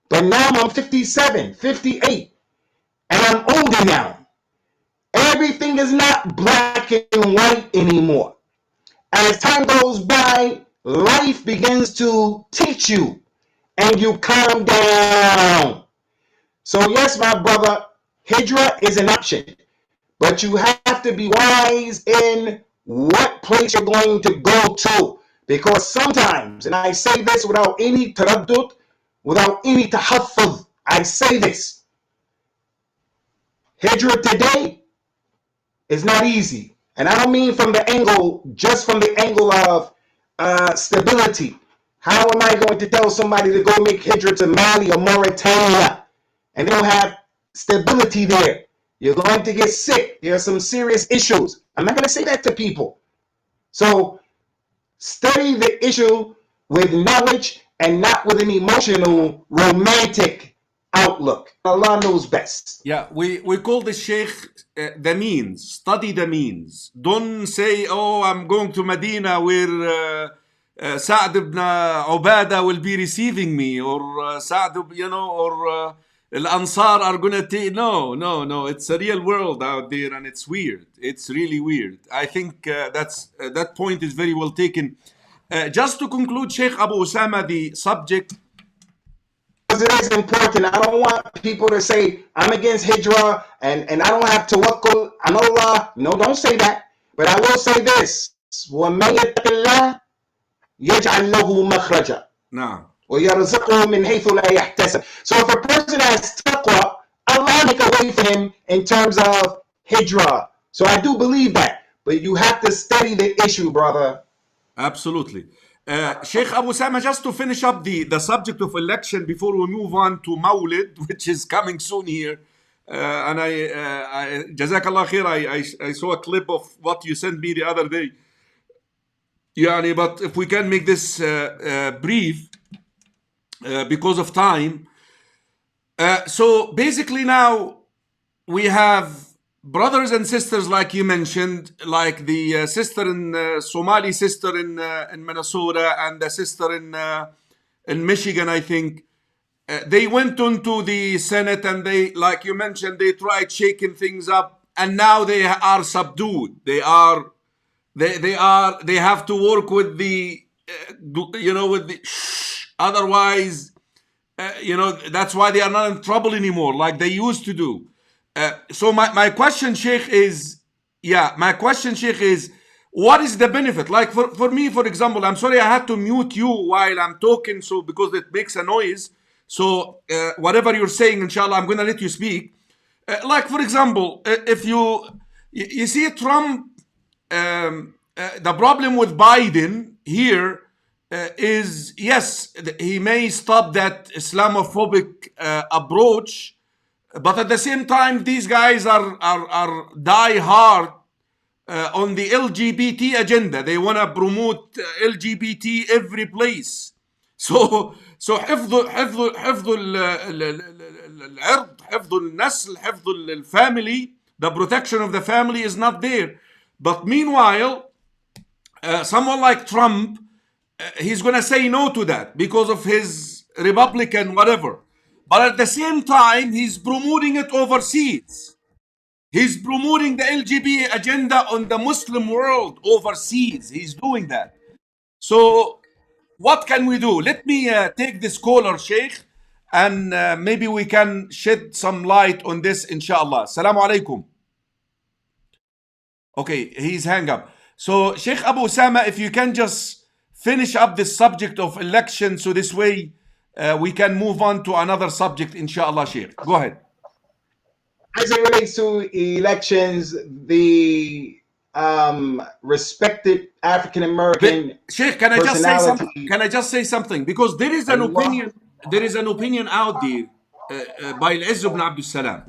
But now I'm 57, 58, and I'm older now. Everything is not black and white anymore. As time goes by, life begins to teach you, and you calm down. So yes, my brother, hijrah is an option, but you have to be wise in what place you're going to go to. Because sometimes, and I say this without any taraddud, without any tahaffuz, I say this, hijrah today is not easy. And I don't mean from the angle, just from the angle of stability. How am I going to tell somebody to go make hijrah to Mali or Mauritania and they don't have stability there? You're going to get sick. There are some serious issues. I'm not going to say that to people. So study the issue with knowledge and not with an emotional, romantic outlook. Allah knows best. Yeah, we call the Sheikh the means. Study the means. Don't say, oh, I'm going to Medina where Sa'd ibn Ubadah will be receiving me, or Sa'd, or Al-Ansar are going to take. No. It's a real world out there, and it's weird. It's really weird. I think that point is very well taken. Just to conclude, Sheikh Abu Usamah, the subject. Because it is important. I don't want people to say, I'm against hijrah and I don't have tawakkul on Allah. No, don't say that. But I will say this. وَمَن يَتَّقِ اللَّهَ يَجْعَلْ لَهُ مَخْرَجًا وَيَرْزُقْهُ مِنْ حَيْثُ لَا يَحْتَسِبُ. So if a person has taqwa, Allah make a way for him in terms of hijrah. So I do believe that. But you have to study the issue, brother. Absolutely. Sheikh Abu Sama, just to finish up the subject of election before we move on to Mawlid, which is coming soon here. And Jazakallah khair, I saw a clip of what you sent me the other day. Yani, but if we can make this brief because of time. So basically now we have brothers and sisters, like you mentioned, like the sister in Somali sister in Minnesota and the sister in Michigan, I think. They went into the Senate and they, like you mentioned, they tried shaking things up, and now they are subdued. They have to work with the, with the. Otherwise, that's why they are not in trouble anymore, like they used to do. So my question, Sheikh, is, what is the benefit? Like for me, for example, I'm sorry I had to mute you while I'm talking, so because it makes a noise. So whatever you're saying, inshallah, I'm going to let you speak. Like for example, if you see Trump, the problem with Biden here is, yes, he may stop that Islamophobic approach. But at the same time, these guys are die hard on the LGBT agenda. They want to promote LGBT every place. So حفظ العرض, حفظ النسل, حفظ الفamily, the protection of the family is not there. But meanwhile, someone like Trump, he's going to say no to that because of his Republican whatever. But at the same time, he's promoting it overseas. He's promoting the LGBT agenda on the Muslim world overseas. He's doing that. So what can we do? Let me take this caller, Sheikh, and maybe we can shed some light on this, inshallah. Assalamu alaikum. Okay, he's hang up. So, Sheikh Abu Usamah, if you can just finish up this subject of election, so this way we can move on to another subject, inshallah, Sheikh. Go ahead. As it relates to elections, the respected African American Sheikh, can I just say something? Can I just say something? Because there is an opinion. There is an opinion out there by Al-Izz ibn Abdul Salam,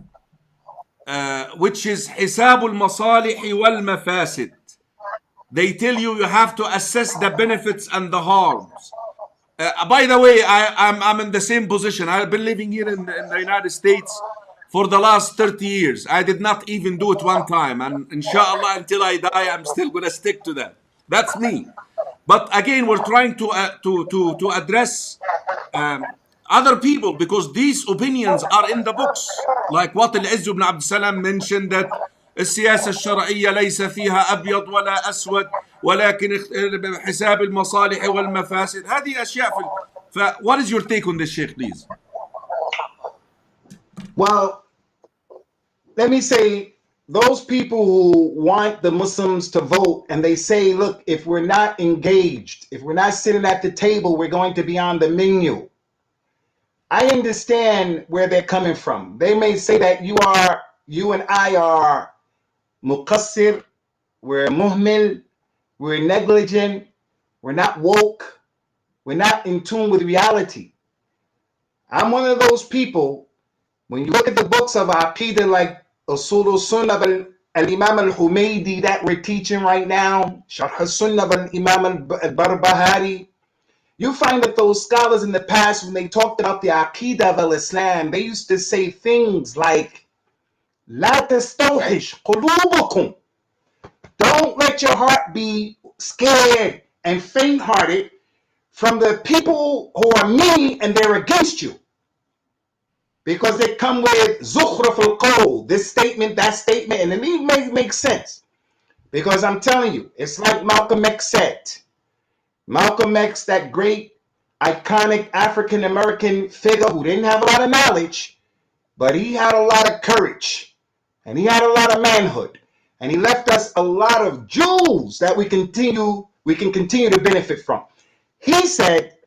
which is حساب المصالح والمفاسد. They tell you have to assess the benefits and the harms. By the way, I'm in the same position. I've been living here in the United States for the last 30 years. I did not even do it one time. And inshallah, until I die, I'm still going to stick to that. That's me. But again, we're trying to address other people, because these opinions are in the books. Like what Al-Izz ibn Abd Salam mentioned, that السياسة الشرعية ليس فيها أبيض ولا أسود ولكن حساب المصالح والمفاسد. هذه أشياء what is your take on this, Sheikh, please? Well, let me say, those people who want the Muslims to vote and they say, look, if we're not engaged, if we're not sitting at the table, we're going to be on the menu. I understand where they're coming from. They may say that you and I are muqassir, we're muhmil, we're negligent, we're not woke, we're not in tune with reality. I'm one of those people. When you look at the books of Aqidah like Usul Sunnah al-Imam al-Humaydi that we're teaching right now, Sharh Sunnah al-Imam al-Barbahari, you find that those scholars in the past, when they talked about the Aqidah of Islam, they used to say things like, La tastawhish qulubukum. Don't let your heart be scared and faint-hearted from the people who are mean and they're against you. Because they come with zukhruf al-qawl, this statement, that statement, and it makes sense. Because I'm telling you, it's like Malcolm X said. Malcolm X, that great, iconic African-American figure who didn't have a lot of knowledge, but he had a lot of courage, and he had a lot of manhood, and he left us a lot of jewels that we can continue to benefit from. He said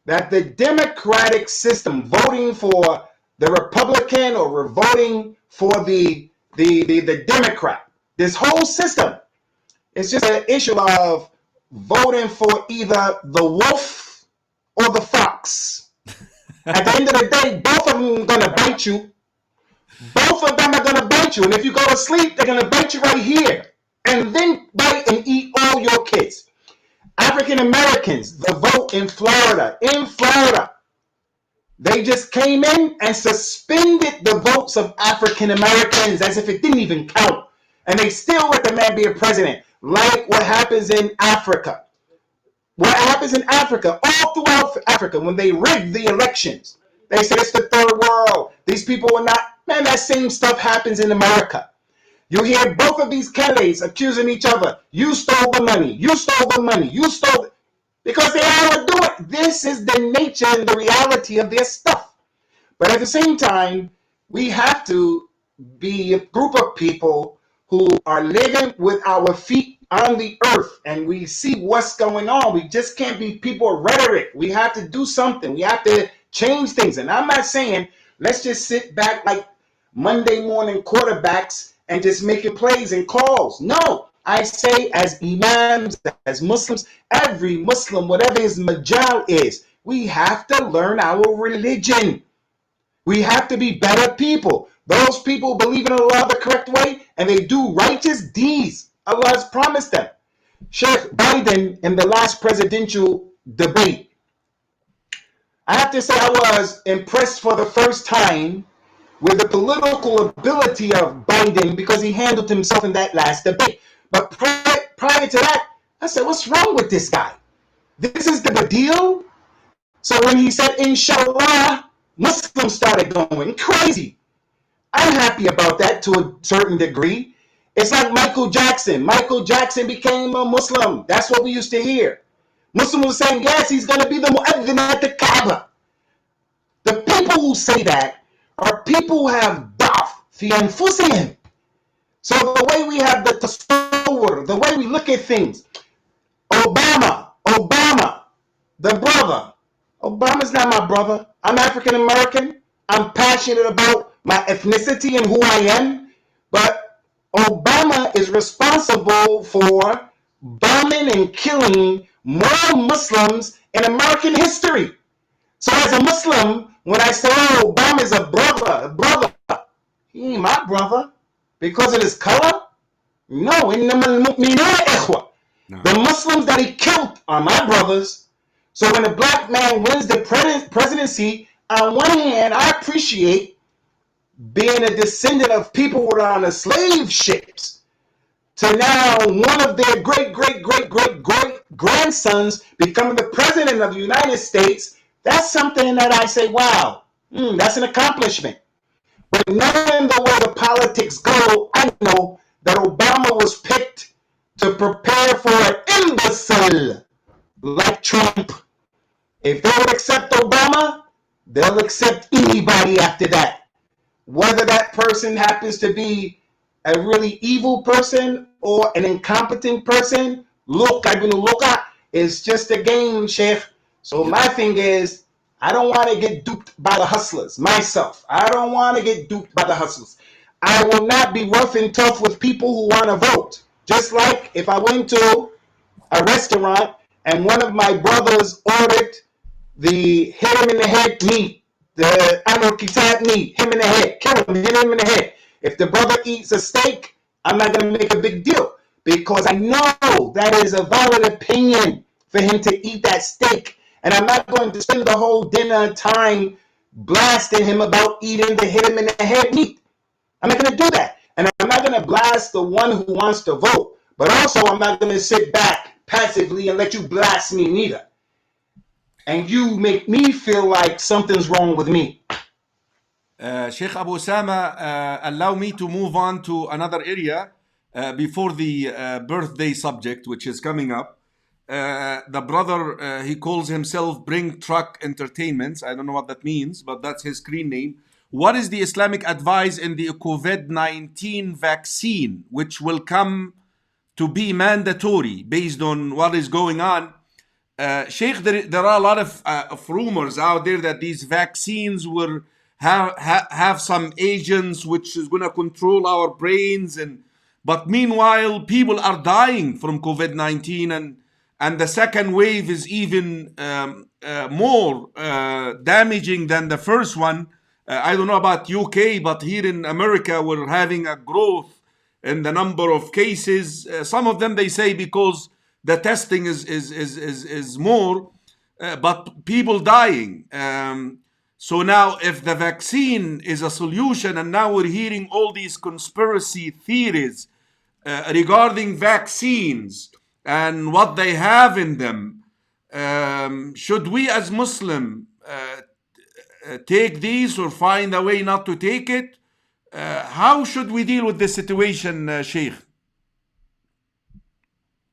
that the democratic system, voting for the Republican or voting for the Democrat, this whole system, it's just an issue of voting for either the wolf or the fox. At the end of the day, both of them are going to bite you. Both of them are going to bite you. And if you go to sleep, they're going to bite you right here. And then bite and eat all your kids. African Americans, the vote in Florida, they just came in and suspended the votes of African Americans as if it didn't even count. And they still let the man be a president. Like what happens in Africa. What happens in Africa, all throughout Africa, when they rigged the elections, they said it's the third world. These people are not, man, that same stuff happens in America. You hear both of these candidates accusing each other. You stole the money. You stole the money. You stole it. Because they all do it. This is the nature and the reality of their stuff. But at the same time, we have to be a group of people who are living with our feet on the earth and we see what's going on. We just can't be people of rhetoric. We have to do something. We have to change things. And I'm not saying let's just sit back like Monday morning quarterbacks and just making plays and calls. No, I say as imams, as Muslims, every Muslim, whatever his majal is, we have to learn our religion. We have to be better people. Those people believe in Allah the correct way and they do righteous deeds. Allah has promised them. Sheikh Biden in the last presidential debate, I have to say I was impressed for the first time with the political ability of Biden because he handled himself in that last debate. But prior to that, I said, what's wrong with this guy? This is the deal? So when he said, Inshallah, Muslims started going crazy. I'm happy about that to a certain degree. It's like Michael Jackson. Michael Jackson became a Muslim. That's what we used to hear. Muslims were saying, yes, he's going to be the mu'adhin at the Kaaba. The people who say that are people who have da'f fi anfusihim. So the way we have the tasawwur, the way we look at things, Obama, the brother. Obama's not my brother. I'm African American. I'm passionate about my ethnicity and who I am. But Obama is responsible for bombing and killing more Muslims in American history. So as a Muslim, when I say, oh, Obama is a brother, he ain't my brother because of his color. No, the Muslims that he killed are my brothers. So when a black man wins the presidency, on one hand, I appreciate being a descendant of people who were on the slave ships to now one of their great grandsons becoming the president of the United States. That's something that I say, wow, that's an accomplishment. But knowing the way the politics go, I know that Obama was picked to prepare for an imbecile like Trump. If they would accept Obama, they'll accept anybody after that. Whether that person happens to be a really evil person or an incompetent person, look, it's just a game, Sheikh. So my thing is, I don't want to get duped by the hustlers myself. I don't want to get duped by the hustlers. I will not be rough and tough with people who want to vote. Just like if I went to a restaurant and one of my brothers ordered the hit him in the head meat, the Anarchisat meat, him in the head, kill him, hit him in the head. If the brother eats a steak, I'm not going to make a big deal because I know that is a valid opinion for him to eat that steak. And I'm not going to spend the whole dinner time blasting him about eating the hit him in the head meat. I'm not going to do that. And I'm not going to blast the one who wants to vote. But also, I'm not going to sit back passively and let you blast me neither. And you make me feel like something's wrong with me. Sheikh Abu Usamah, allow me to move on to another area before the birthday subject, which is coming up. The brother, he calls himself Bring Truck Entertainments. I don't know what that means, but that's his screen name. What is the Islamic advice in the COVID-19 vaccine, which will come to be mandatory based on what is going on? Sheikh, there are a lot of rumors out there that these vaccines will have some agents which is going to control our brains, but meanwhile people are dying from COVID-19, and the second wave is even more damaging than the first one. I don't know about UK, but here in America we're having a growth in the number of cases. Some of them they say because the testing is more, but people dying. So now if the vaccine is a solution, and now we're hearing all these conspiracy theories regarding vaccines and what they have in them, should we as Muslim take these or find a way not to take it? How should we deal with this situation, Sheikh?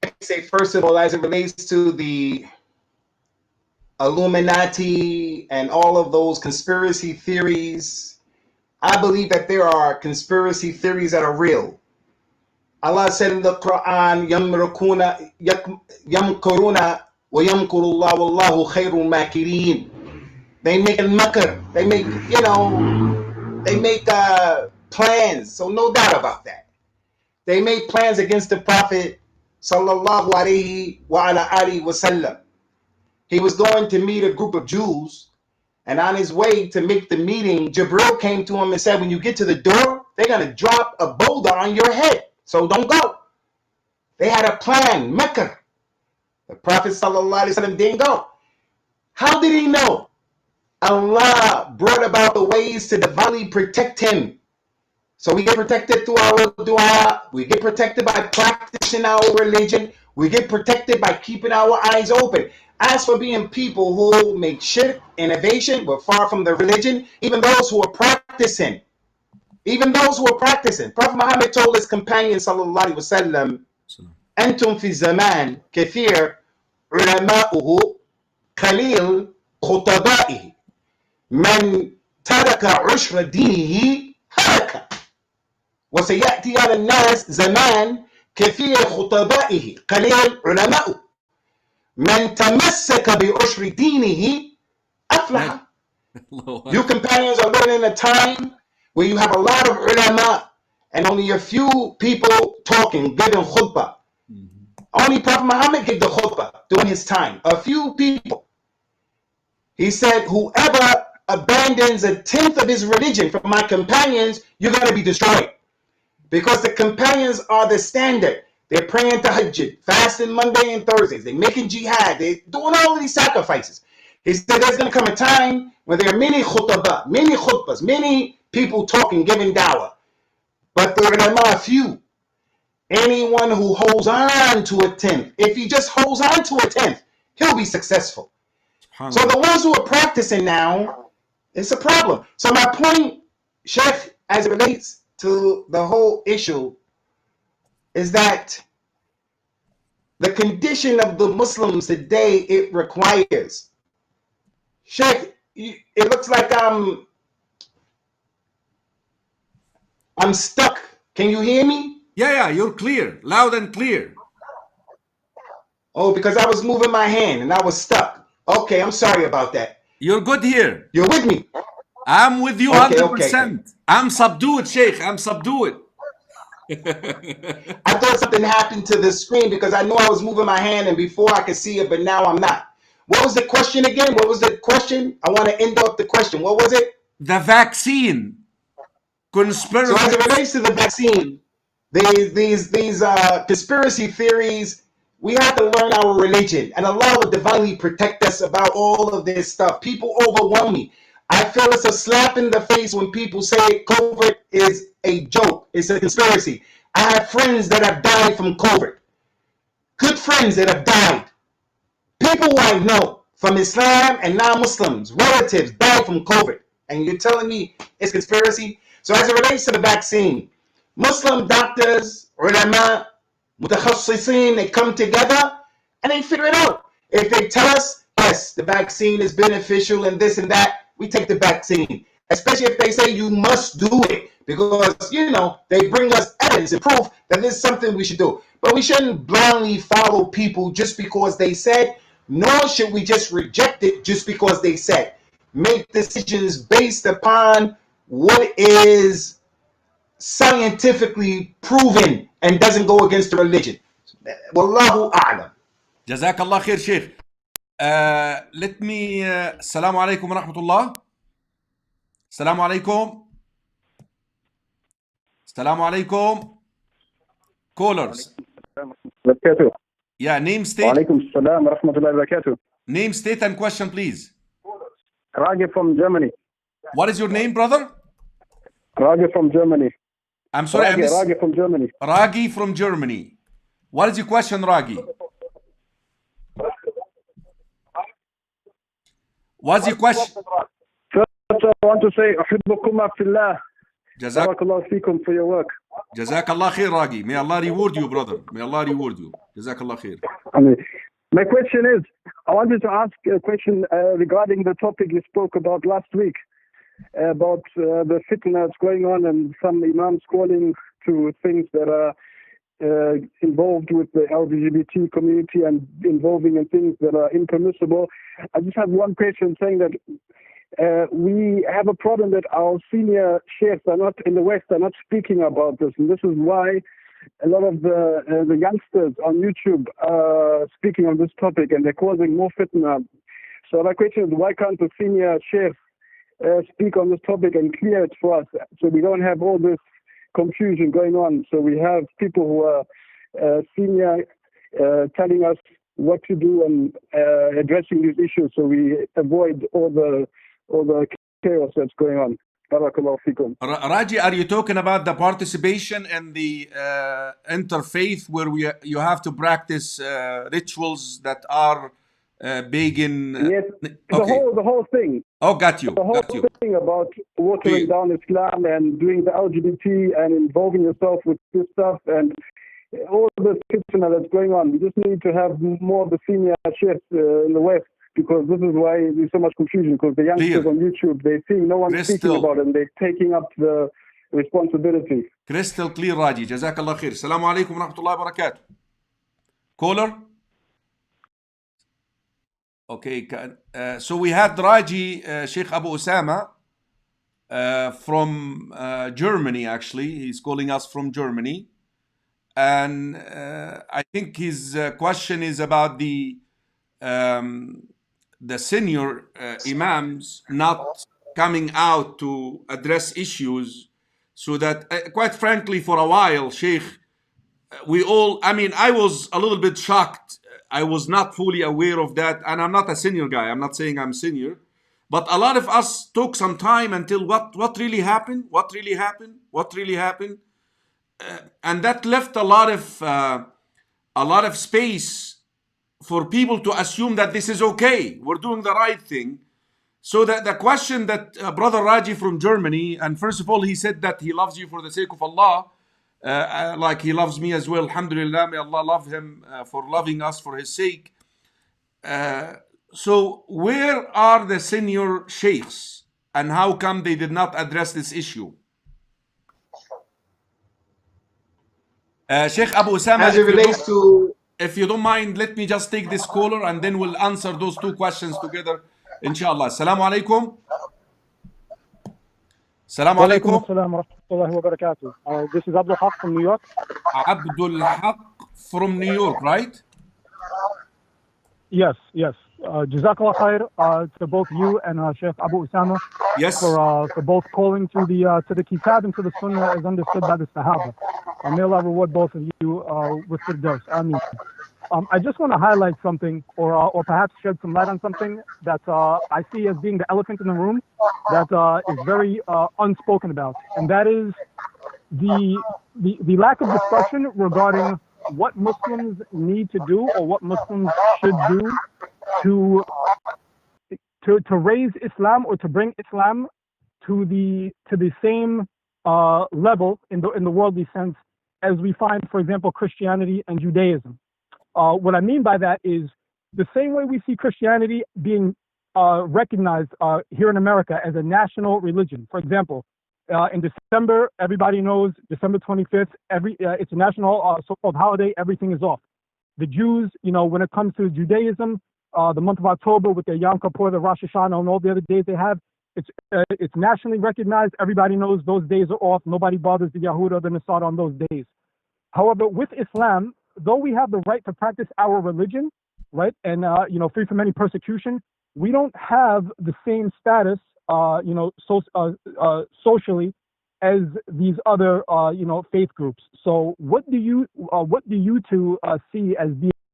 I say, first of all, as it relates to the Illuminati and all of those conspiracy theories, I believe that there are conspiracy theories that are real. Allah said in the Quran, Yamkuruna wa yamkurullah wallahu khairul makirin. They make makr, they make plans, so no doubt about that. They made plans against the Prophet sallallahu alayhi wa ala alihi wasallam. He was going to meet a group of Jews, and on his way to make the meeting, Jibril came to him and said, when you get to the door, they're going to drop a boulder on your head, so don't go. They had a plan, Mecca. The Prophet sallallahu alayhi wa sallam didn't go. How did he know? Allah brought about the ways to divinely protect him. So we get protected through our dua, we get protected by practicing our religion, we get protected by keeping our eyes open. As for being people who make shirk, innovation, but far from the religion, even those who are practicing, Prophet Muhammad told his companion sallallahu alaihi wasallam, "Antum fi zaman kathir علماؤه قليل خطبائه من ترك عشر دينه هلك وسيأتي على الناس زمان كثير خطبائه قليل علماؤه من تمسك بعشر دينه أفلح. You companions are living in a time where you have a lot of ulama and only a few people talking, giving khutbah. Only Prophet Muhammad gave the khutbah during his time. A few people. He said, whoever abandons a tenth of his religion from my companions, you're going to be destroyed. Because the companions are the standard. They're praying tahajjud, fasting Monday and Thursdays. They're making jihad. They're doing all of these sacrifices. He said there's going to come a time when there are many khutbah, many khutbahs, many people talking, giving dawah. But there are a few. Anyone who holds on to a tenth, if he just holds on to a tenth, he'll be successful. So the ones who are practicing now, it's a problem. So my point, Sheikh, as it relates to the whole issue, is that the condition of the Muslims today, it requires. Sheikh, it looks like I'm stuck. Can you hear me? Yeah, you're clear, loud and clear. Oh, because I was moving my hand and I was stuck. Okay, I'm sorry about that. You're good here. You're with me? I'm with you Okay, 100%. I'm subdued, Sheikh. I'm subdued. I thought something happened to the screen because I knew I was moving my hand and before I could see it, but now I'm not. What was the question again? What was the question? I want to end up the question. What was it? The vaccine. Conspiracy. So as it relates to the vaccine, these conspiracy theories, we have to learn our religion, and Allah will divinely protect us about all of this stuff. People overwhelm me. I feel it's a slap in the face when people say COVID is a joke. It's a conspiracy. I have friends that have died from COVID. Good friends that have died. People who I know from Islam and non-Muslims, relatives died from COVID. And you're telling me it's conspiracy? So as it relates to the vaccine, Muslim doctors, ulama, mutakhassisin, they come together and they figure it out. If they tell us, yes, the vaccine is beneficial and this and that, we take the vaccine. Especially if they say you must do it because, they bring us evidence and proof that this is something we should do. But we shouldn't blindly follow people just because they said, nor should we just reject it just because they said. Make decisions based upon what is scientifically proven and doesn't go against the religion. Wallahu a'lam. Jazakallah khair, Sheikh. Let me. Assalamu alaikum wa rahmatullah. Assalamu alaikum. Assalamu alaikum. Callers. Yeah, name, state. Walaikum assalam wa rahmatullahi wa barakatuh. Name, state, and question, please. Ragi from Germany. What is your name, brother? Ragi from Germany. I'm sorry, Ragi from Germany. Ragi from Germany. What is your question, Ragi? What's your question? First, I want to say, Uhibbukum fillah. Jazak Barakallahu feekum for your work. Jazakallah khair, Ragi. May Allah reward you, brother. May Allah reward you. Jazakallah khair. My question is, I wanted to ask a question regarding the topic you spoke about last week, about the fitna that's going on and some imams calling to things that are involved with the LGBT community and involving in things that are impermissible. I just have one question saying that we have a problem that our senior sheikhs are not in the West are not speaking about this, and this is why a lot of the youngsters on YouTube are speaking on this topic, and they're causing more fitna. So my question is, why can't the senior sheikhs speak on this topic and clear it for us, so we don't have all this confusion going on? So we have people who are senior telling us what to do and addressing these issues, so we avoid all the chaos that's going on. Barakallahu fikum. Raji, are you talking about the participation and the interfaith where you have to practice rituals that are pagan? Yes, okay. the whole thing. Oh, got you. The whole thing about watering down Islam and doing the LGBT and involving yourself with this stuff and all the fitna that's going on. We just need to have more of the senior chefs in the West, because this is why there's so much confusion, because the youngsters on YouTube, they're seeing no one speaking about it, and they're taking up the responsibility. Crystal clear, Raji. Jazakallah khair. Assalamu alaikum wa rahmatullahi wa barakatuh. Caller? Okay, so we had Raji, Sheikh Abu Usamah, from Germany, actually. He's calling us from Germany. And I think his question is about the senior imams not coming out to address issues, so that, quite frankly, for a while, Sheikh, I was a little bit shocked. I was not fully aware of that, and I'm not a senior guy. I'm not saying I'm senior, but a lot of us took some time until what really happened, what really happened, and that left a lot of space for people to assume that this is okay, we're doing the right thing. So that the question that Brother Raji from Germany, and first of all, he said that he loves you for the sake of Allah, like he loves me as well. Alhamdulillah, may Allah love him for loving us for his sake. So where are the senior sheikhs, and how come they did not address this issue? Sheikh Abu Usamah, as it relates to, if you don't mind, let me just take this caller and then we'll answer those two questions together, inshallah. Assalamu alaikum. Assalamu alaikum. Assalam wa rahmatullahi wa barakatuh. This is Abdul Haq from New York. Abdul Haq from New York, right? Yes. Jazakallah khair to both you and Sheikh Abu Usamah. Yes. For both calling to the Kitab and to the Sunnah as understood by the Sahaba. May Allah reward both of you with Firdaus. Ameen. I just want to highlight something, or perhaps shed some light on something that I see as being the elephant in the room that is very unspoken about, and that is the lack of discussion regarding what Muslims need to do or what Muslims should do to raise Islam or to bring Islam to the same level in the worldly sense as we find, for example, Christianity and Judaism. What I mean by that is the same way we see Christianity being recognized here in America as a national religion. For example, in December, everybody knows December 25th, it's a national so-called holiday, everything is off. The Jews, when it comes to Judaism, the month of October with their Yom Kippur, the Rosh Hashanah, and all the other days they have, it's nationally recognized. Everybody knows those days are off. Nobody bothers the Yahud or the Nasara on those days. However, with Islam, though we have the right to practice our religion, right, and free from any persecution, we don't have the same status, socially as these other, faith groups. So, what do you two see as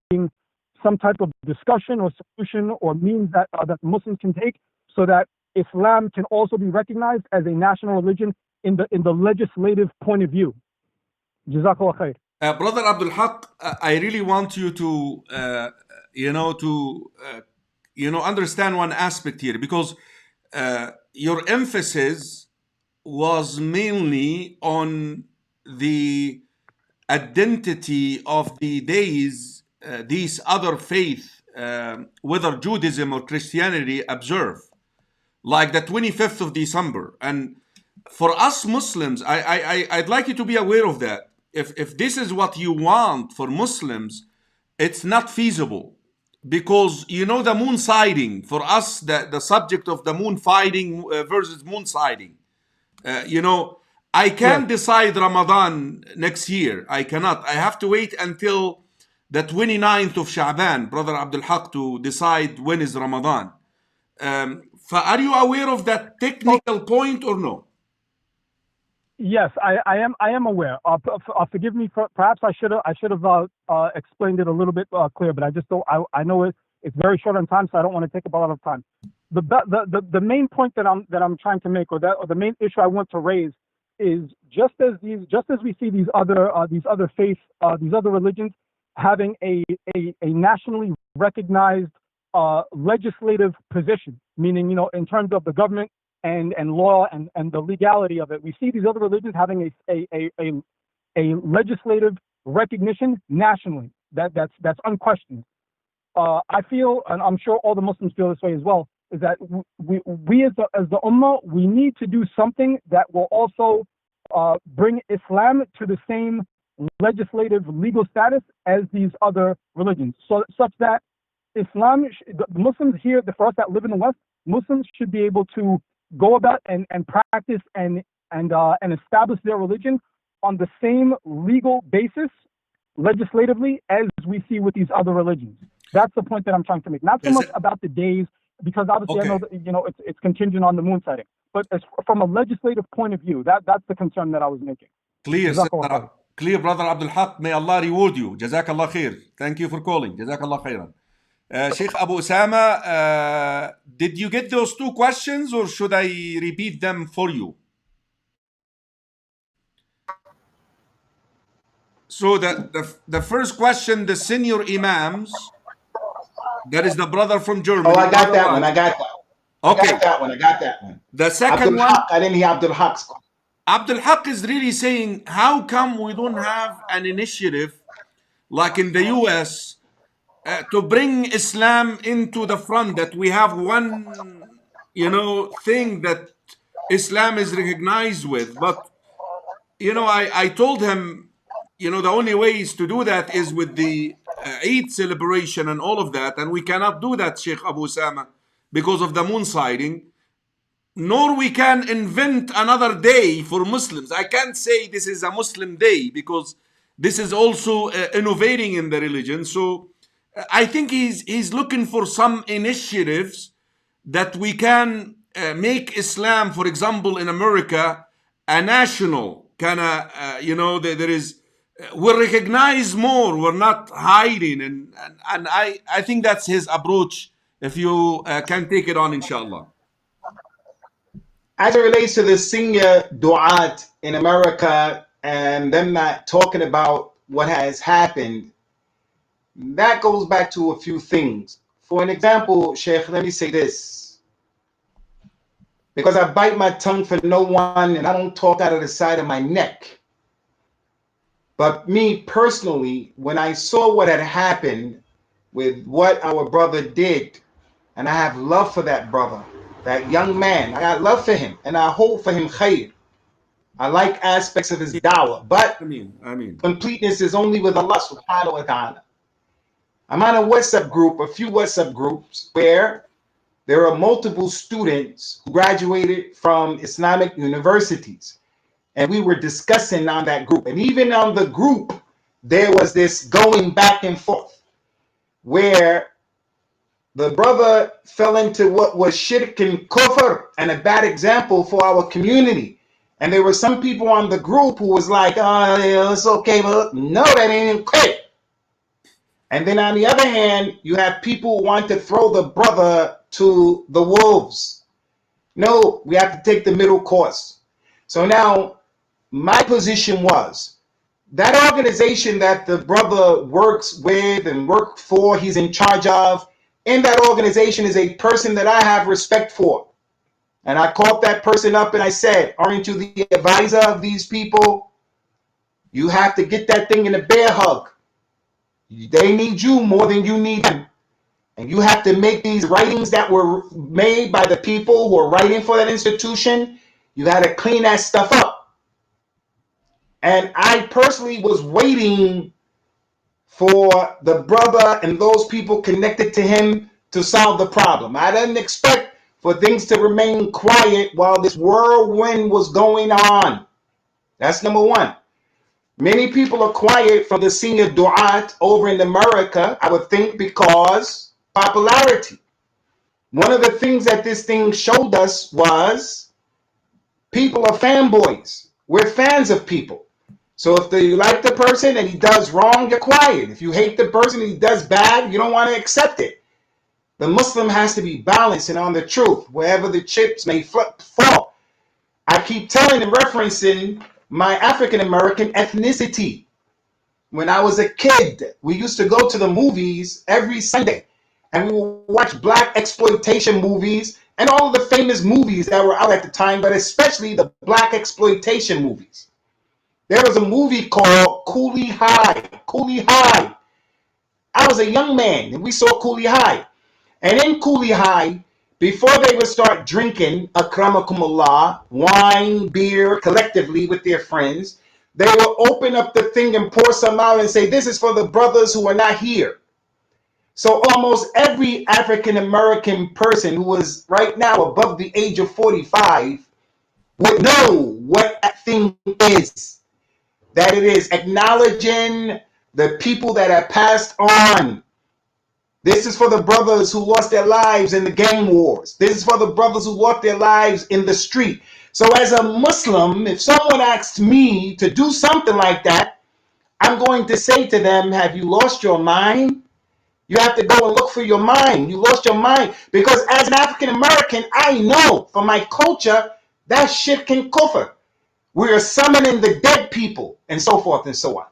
being some type of discussion or solution or means that Muslims can take so that Islam can also be recognized as a national religion in the legislative point of view? Jazakallah khair. Brother Abdul Haq, I really want you to, understand one aspect here, because your emphasis was mainly on the identity of the days these other faiths, whether Judaism or Christianity, observe, like the 25th of December. And for us Muslims, I'd like you to be aware of that. If this is what you want for Muslims, it's not feasible, because the moon sighting, for us, the subject of the moon fighting versus moon sighting, I can't decide Ramadan next year. I cannot. I have to wait until the 29th of Sha'ban, Brother Abdul Haq, to decide when is Ramadan. Are you aware of that technical point or no? Yes, I am aware. Forgive me. Perhaps I should have explained it a little bit clearer, but I just don't. I know it's very short on time, so I don't want to take up a lot of time. The main point that I'm trying to make, or the main issue I want to raise, is just as we see these other faiths, these other religions having a nationally recognized legislative position, meaning in terms of the government and law and the legality of it. We see these other religions having a legislative recognition nationally. That's unquestioned. I feel, and I'm sure all the Muslims feel this way as well, is that we as the Ummah, we need to do something that will also bring Islam to the same legislative legal status as these other religions, so such that Islam, the Muslims here, for us that live in the West, Muslims should be able to go about and practice and establish their religion on the same legal basis legislatively as we see with these other religions. That's the point that I'm trying to make. Not so much about the days, because obviously I know that, it's contingent on the moon sighting. But from a legislative point of view, that's the concern that I was making. Clear, clear, brother Abdul Haq. May Allah reward you. Jazakallah khair. Thank you for calling. Jazakallah khairan. Sheikh Abu Usamah, did you get those two questions, or should I repeat them for you? So the first question, the senior imams, that is the brother from Germany. Oh, I got that one. I got that. Okay. I got that one. The second one, I didn't hear Abdul Haq's. Abdul Haq is really saying, how come we don't have an initiative like in the US to bring Islam into the front, that we have one, thing that Islam is recognized with. But, I told him, the only ways to do that is with the Eid celebration and all of that. And we cannot do that, Sheikh Abu Usamah, because of the moon sighting. Nor we can invent another day for Muslims. I can't say this is a Muslim day, because this is also innovating in the religion. So I think he's looking for some initiatives that we can make Islam, for example, in America, a national kind of, there is, we're recognized more, we're not hiding. And I think that's his approach, if you can take it on, inshallah. As it relates to the senior du'at in America and them not talking about what has happened, that goes back to a few things. For an example, Sheikh, let me say this. Because I bite my tongue for no one and I don't talk out of the side of my neck. But me personally, when I saw what had happened with what our brother did, and I have love for that brother, that young man, I got love for him, and I hope for him khair. I like aspects of his dawah, but completeness is only with Allah subhanahu wa ta'ala. I'm on a WhatsApp group, a few WhatsApp groups, where there are multiple students who graduated from Islamic universities. And we were discussing on that group. And even on the group, there was this going back and forth, where the brother fell into what was shirk and kufr, and a bad example for our community. And there were some people on the group who was like, oh, it's okay, but no, that ain't okay. And then on the other hand, you have people who want to throw the brother to the wolves. No, we have to take the middle course. So now, my position was, that organization that the brother works with and worked for, he's in charge of, in that organization is a person that I have respect for. And I called that person up and I said, aren't you the advisor of these people? You have to get that thing in a bear hug. They need you more than you need them. And you have to make these writings that were made by the people who are writing for that institution. You got to clean that stuff up. And I personally was waiting for the brother and those people connected to him to solve the problem. I didn't expect for things to remain quiet while this whirlwind was going on. That's number one. Many people are quiet from the senior du'at over in America, I would think, because popularity. One of the things that this thing showed us was people are fanboys. We're fans of people. So if you like the person and he does wrong, you're quiet. If you hate the person and he does bad, you don't want to accept it. The Muslim has to be balanced and on the truth, wherever the chips may fall. I keep telling and referencing my African-American ethnicity. When I was a kid, we used to go to the movies every Sunday, and we would watch black exploitation movies and all of the famous movies that were out at the time, but especially the black exploitation movies. There was a movie called Coolie High. Coolie High. I was a young man and we saw Coolie High. And in Coolie High, before they would start drinking, akramakumullah, wine, beer, collectively with their friends, they will open up the thing and pour some out and say, this is for the brothers who are not here. So almost every African American person who is right now above the age of 45 would know what that thing is. That it is acknowledging the people that have passed on. This is for the brothers who lost their lives in the gang wars. This is for the brothers who lost their lives in the street. So as a Muslim, if someone asks me to do something like that, I'm going to say to them, have you lost your mind? You have to go and look for your mind. You lost your mind. Because as an African American, I know from my culture, that shit can kufr. We are summoning the dead people and so forth and so on.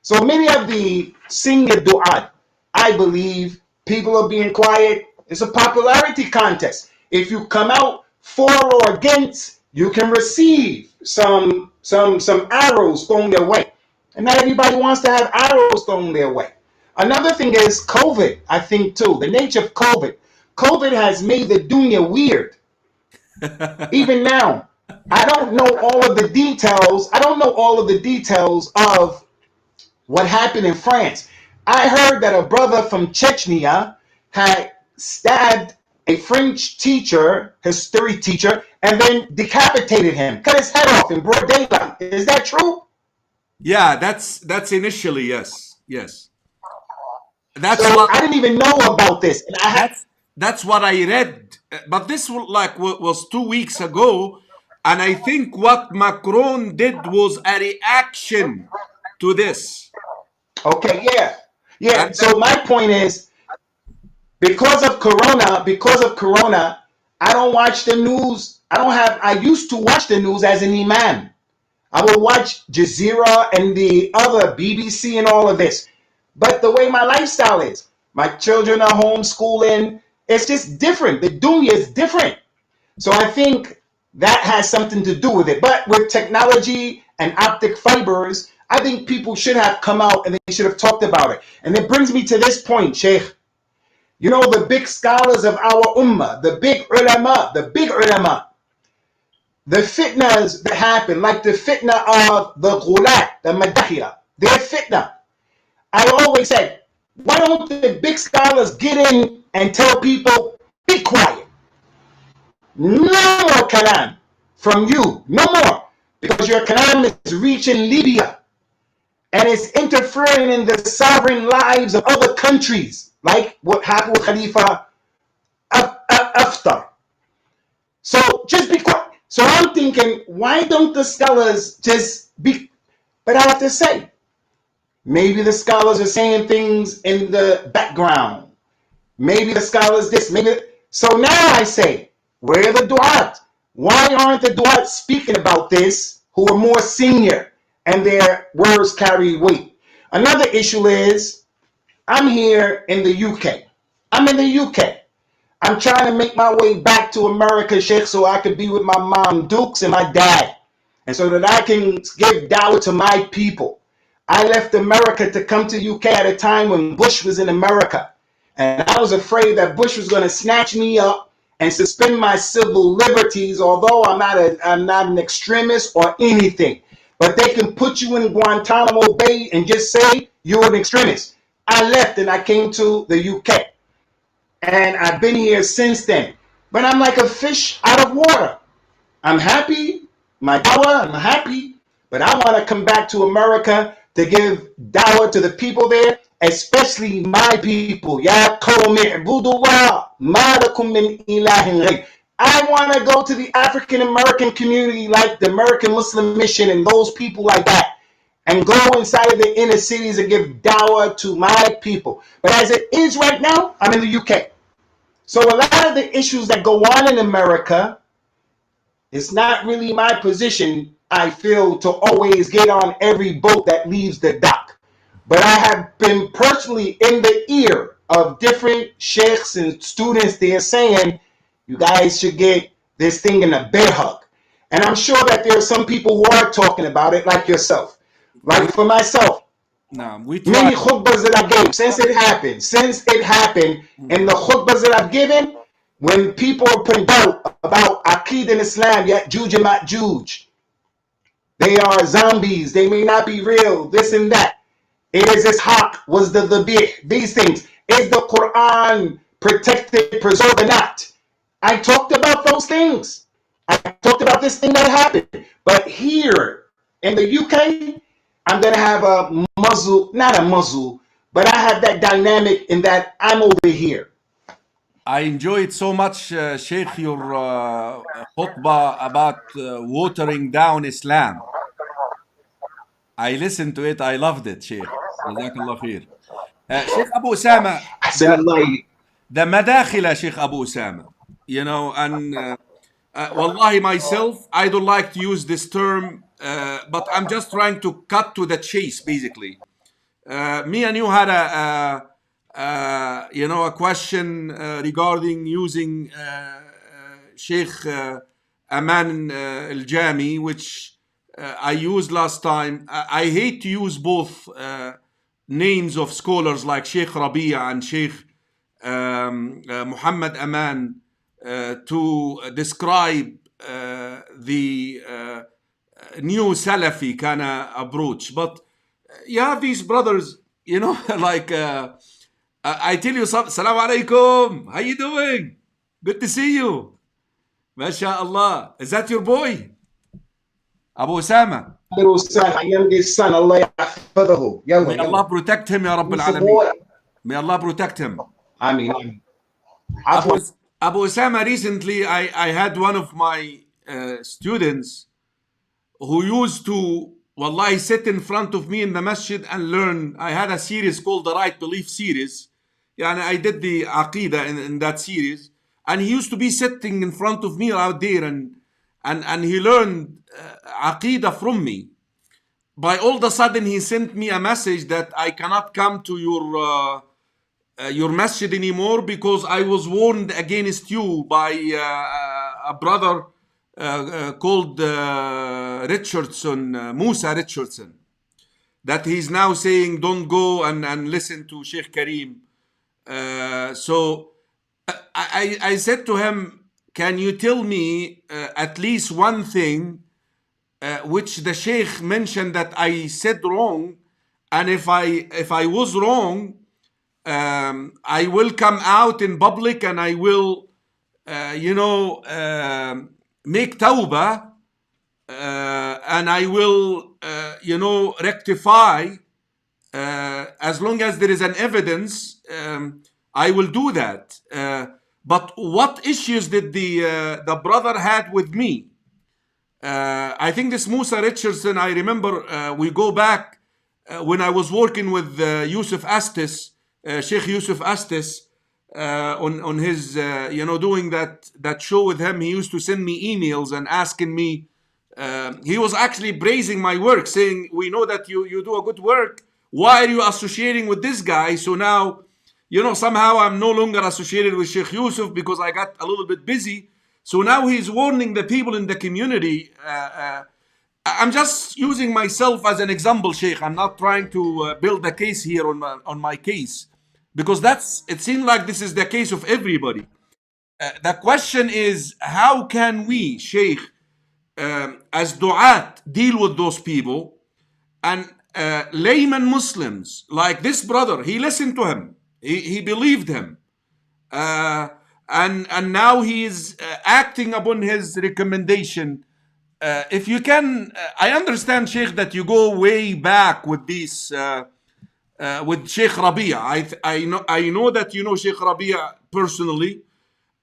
So many of the senior du'at, I believe, people are being quiet. It's a popularity contest. If you come out for or against, you can receive some arrows thrown their way. And not everybody wants to have arrows thrown their way. Another thing is COVID, I think too. The nature of COVID. COVID has made the dunya weird. Even now, I don't know all of the details. I don't know all of the details of what happened in France. I heard that a brother from Chechnya had stabbed a French teacher, history teacher, and then decapitated him, cut his head off in broad daylight. Is that true? Yeah, that's initially, yes. That's So what I didn't even know about this. And that's what I read. But this was 2 weeks ago, and I think what Macron did was a reaction to this. Okay, yeah. And So my point is, because of Corona, I don't watch the news. I used to watch the news as an Imam. I will watch Jazeera and the other BBC and all of this. But the way my lifestyle is, my children are homeschooling, it's just different. The dunya is different. So I think that has something to do with it. But with technology and optic fibers, I think people should have come out and they should have talked about it. And it brings me to this point, Sheikh. You know, the big scholars of our ummah, the big ulama, the fitnas that happen, like the fitna of the ghulat, the madakhila, their fitna. I always say, why don't the big scholars get in and tell people, be quiet. No more kalam from you, no more. Because your kalam is reaching Libya and it's interfering in the sovereign lives of other countries, like what happened with Khalifa Haftar. So just be quiet. So I'm thinking, why don't the scholars just be? But I have to say, maybe the scholars are saying things in the background. Maybe the scholars this, maybe. So now I say, where are the du'at? Why aren't the du'at speaking about this who are more senior and their words carry weight? Another issue is, I'm here in the UK. I'm in the UK. I'm trying to make my way back to America, Sheikh, so I could be with my mom, Dukes, and my dad. And so that I can give dawah to my people. I left America to come to UK at a time when Bush was in America. And I was afraid that Bush was going to snatch me up and suspend my civil liberties, although I'm not an extremist or anything. But they can put you in Guantanamo Bay and just say you're an extremist. I left and I came to the UK. And I've been here since then. But I'm like a fish out of water. I'm happy. My dawah, I'm happy. But I want to come back to America to give dawah to the people there, especially my people. Ya qawmi ibudullah ma lakum min ilahin ghayr. I want to go to the African American community like the American Muslim Mission and those people like that, and go inside of the inner cities and give dawah to my people. But as it is right now, I'm in the UK. So a lot of the issues that go on in America, it's not really my position, I feel, to always get on every boat that leaves the dock. But I have been personally in the ear of different sheikhs and students there saying, you guys should get this thing in a bear hug. And I'm sure that there are some people who are talking about it, like yourself. Like for myself, we many try. khutbahs that I gave since it happened, and the khutbahs that I've given, when people are putting doubt about Aqid in Islam, yet Juj and Juj, they are zombies, they may not be real, this and that. It is this haq, was the dhabih, these things. Is the Quran protected, preserved or not? I talked about those things. I talked about this thing that happened. But here in the UK, I'm going to have a muzzle, not a muzzle, but I have that dynamic in that I'm over here. I enjoyed so much, Sheikh, your khutbah about watering down Islam. I listened to it. I loved it, Sheikh. Jazakallah khair. Sheikh Abu Usama, I said, Allah, the madakhila, Sheikh Abu Usama. You know, and wallahi, myself, I don't like to use this term, but I'm just trying to cut to the chase, basically. Me and you had a question regarding using Sheikh Aman al-Jami, which I used last time. I hate to use both names of scholars like Sheikh Rabia and Sheikh Muhammad Aman to describe the new Salafi kind of approach. But you have these brothers, you know, like I tell you, Salaam alaikum, how you doing? Good to see you. MashaAllah. Is that your boy? Abu Usama. little son, my youngest son, Allah yahfadahu. May Allah protect him, Ya Rabbil Alameen. May Allah protect him. I mean, Abu Usama, recently I had one of my students who used to, wallahi, sit in front of me in the masjid and learn. I had a series called the Right Belief series. Yeah, and I did the Aqidah in that series. And he used to be sitting in front of me out there and he learned Aqidah from me. By all of a sudden, he sent me a message that I cannot come to your masjid anymore because I was warned against you by a brother called Richardson, Musa Richardson, that he's now saying don't go and listen to Sheikh Karim. So I said to him, can you tell me at least one thing which the Sheikh mentioned that I said wrong, and if I was wrong, I will come out in public and I will make tawbah, and I will rectify, as long as there is an evidence, I will do that. But what issues did the brother had with me? I think this Musa Richardson, I remember we go back when I was working with Yusuf Astis, Sheikh Yusuf Astis, on his, doing that show with him. He used to send me emails and asking me, he was actually praising my work, saying, we know that you do a good work. Why are you associating with this guy? So now, somehow I'm no longer associated with Sheikh Yusuf because I got a little bit busy. So now he's warning the people in the community. I'm just using myself as an example, Sheikh. I'm not trying to build a case here on my case, because it seems like this is the case of everybody. The question is, how can we, Sheikh, as du'at, deal with those people? And layman Muslims, like this brother, he listened to him. He believed him. And now he is acting upon his recommendation. If you can, I understand, Sheikh, that you go way back with this, with Sheikh Rabia. I know that you know Sheikh Rabia personally,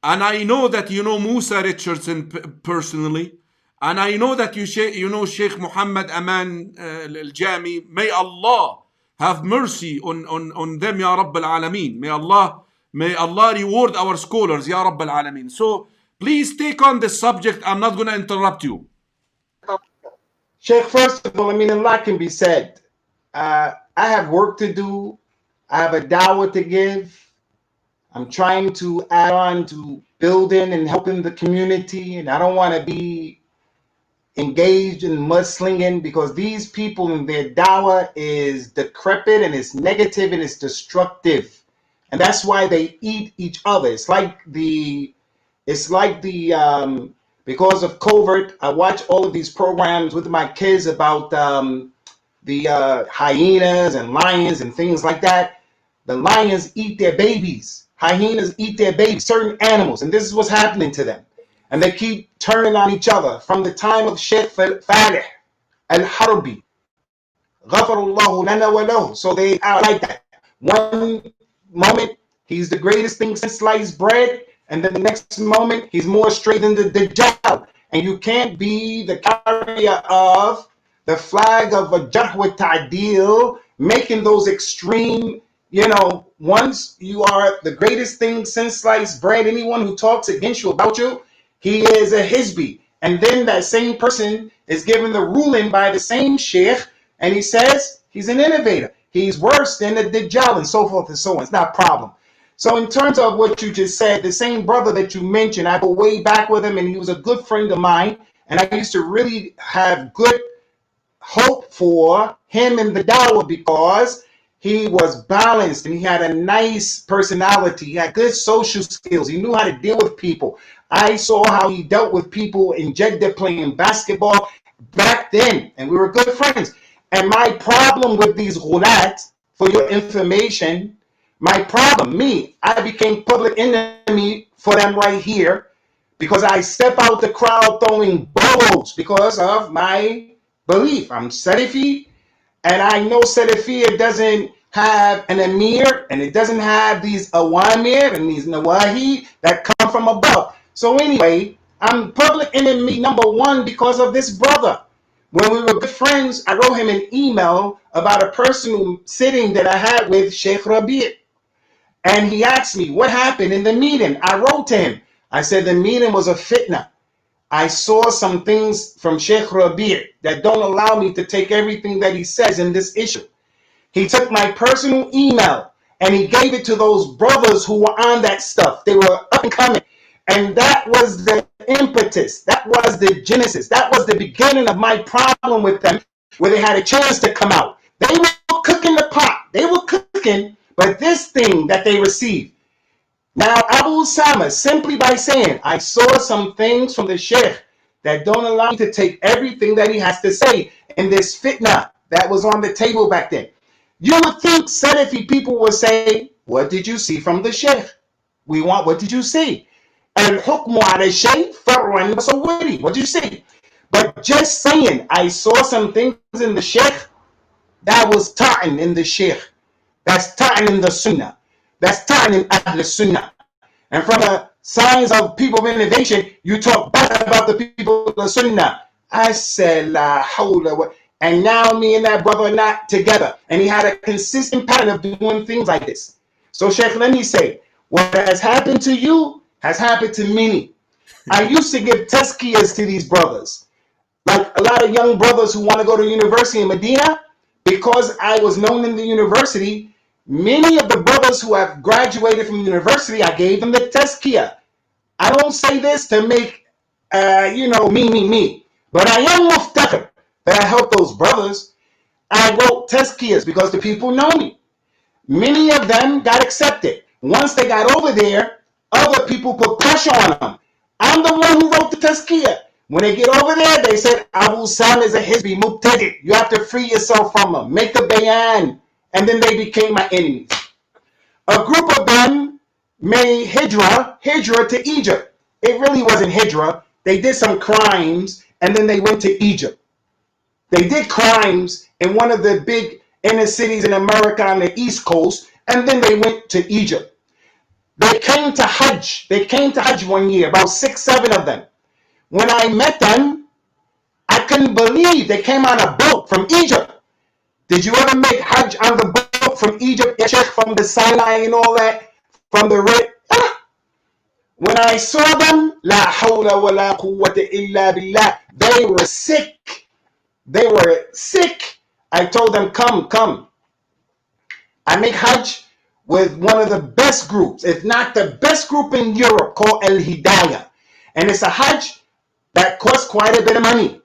and I know that you know Musa Richardson personally, and I know that you know Sheikh Muhammad Aman al-Jami. May Allah have mercy on them, Ya Rabb al-Alameen. May Allah reward our scholars, Ya Rabb al-Alameen. So please take on this subject. I'm not going to interrupt you. Sheikh, first of all, a lot can be said. I have work to do. I have a dawah to give. I'm trying to add on to building and helping the community, and I don't want to be engaged in mudslinging, because these people in their dawah is decrepit and it's negative and it's destructive. And that's why they eat each other. It's like the because of covert, I watch all of these programs with my kids about the hyenas and lions and things like that. The lions eat their babies. Hyenas eat their babies, certain animals, and this is what's happening to them. And they keep turning on each other from the time of Sheikh Faleh al-Harbi. Ghafarullahu lana wa lahu. So they are like that. One moment, he's the greatest thing since sliced bread, and then the next moment, he's more straight than the Dajjal. And you can't be the carrier of the flag of a Jarh wa Ta'dil, making those extreme, once you are the greatest thing since sliced bread, anyone who talks against you, about you, he is a Hizbi. And then that same person is given the ruling by the same Sheikh, and he says he's an innovator. He's worse than the Dajjal, and so forth and so on. It's not a problem. So in terms of what you just said, the same brother that you mentioned, I go way back with him, and he was a good friend of mine, and I used to really have good hope for him in the dawah because he was balanced and he had a nice personality. He had good social skills. He knew how to deal with people. I saw how he dealt with people in Jeddah playing basketball back then, and we were good friends. And my problem with these ghulat, for your information, I became public enemy for them right here because I step out the crowd throwing bolos because of my belief. I'm Salafi, and I know Salafiyya doesn't have an Amir, and it doesn't have these Awamir and these Nawahi that come from above. So anyway, I'm public enemy number one because of this brother. When we were good friends, I wrote him an email about a personal sitting that I had with Sheikh Rabi'. And he asked me, what happened in the meeting? I wrote to him. I said, the meeting was a fitna. I saw some things from Sheikh Rabi' that don't allow me to take everything that he says in this issue. He took my personal email and he gave it to those brothers who were on that stuff. They were up and coming. And that was the impetus. That was the genesis. That was the beginning of my problem with them, where they had a chance to come out. They were cooking the pot. They were cooking, but this thing that they received. Now, Abu Usamah, simply by saying, I saw some things from the Sheikh that don't allow me to take everything that he has to say in this fitna that was on the table back then. You would think Salafi people would say, what did you see from the Sheikh? What did you see? Al-hukmu ala shay farran basawwari. What did you see? But just saying, I saw some things in the Sheikh, that was ta'in in the Sheikh. That's ta'in in the Sunnah. That's ta'in in Ahl Sunnah. And from the signs of people of innovation, you talk bad about the people of the Sunnah. I said, la hawla wa. And now me and that brother are not together. And he had a consistent pattern of doing things like this. So Sheikh, let me say, what has happened to you has happened to many. I used to give tazkiyas to these brothers. Like a lot of young brothers who want to go to university in Medina, because I was known in the university, many of the brothers who have graduated from university, I gave them the tazkiyah. I don't say this to make, me. But I am muftakhir that I helped those brothers. I wrote tazkiyahs because the people know me. Many of them got accepted. Once they got over there, other people put pressure on them. I'm the one who wrote the tazkiyah. When they get over there, they said, Abu Usamah is a Hizbi, Mubtadi. You have to free yourself from him. Make a bayan. And then they became my enemies. A group of them made hijrah to Egypt. It really wasn't hijrah. They did some crimes, and then they went to Egypt. They did crimes in one of the big inner cities in America on the East Coast, and then they went to Egypt. They came to Hajj. They came to Hajj one year, about 6, 7 of them. When I met them, I couldn't believe they came on a boat from Egypt. Did you ever make Hajj on the boat from Egypt, from the Sinai and all that, from the Red? When I saw them, la hawla wa la quwwata illa billah, they were sick. They were sick. I told them, come. I make Hajj with one of the best groups, if not the best group in Europe, called Al Hidayah. And it's a Hajj that costs quite a bit of money.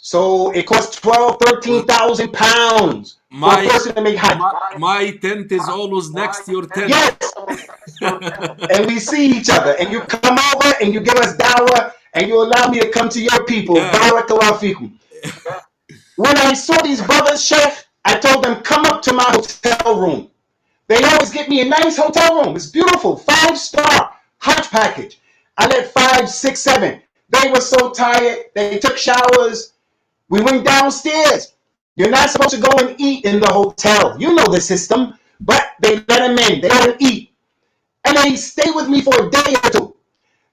So it costs 13,000 pounds for a person to make Hajj. My tent is always next to your tent. Yes. And we see each other, and you come over and you give us dawah, and you allow me to come to your people. Barakallahu fikum. When I saw these brothers, Sheikh, I told them, come up to my hotel room. They always get me a nice hotel room. It's beautiful, 5-star Hajj package. I let 5, 6, 7. They were so tired. They took showers. We went downstairs. You're not supposed to go and eat in the hotel. You know the system. But they let them in. They let them eat. And they stayed with me for a day or two.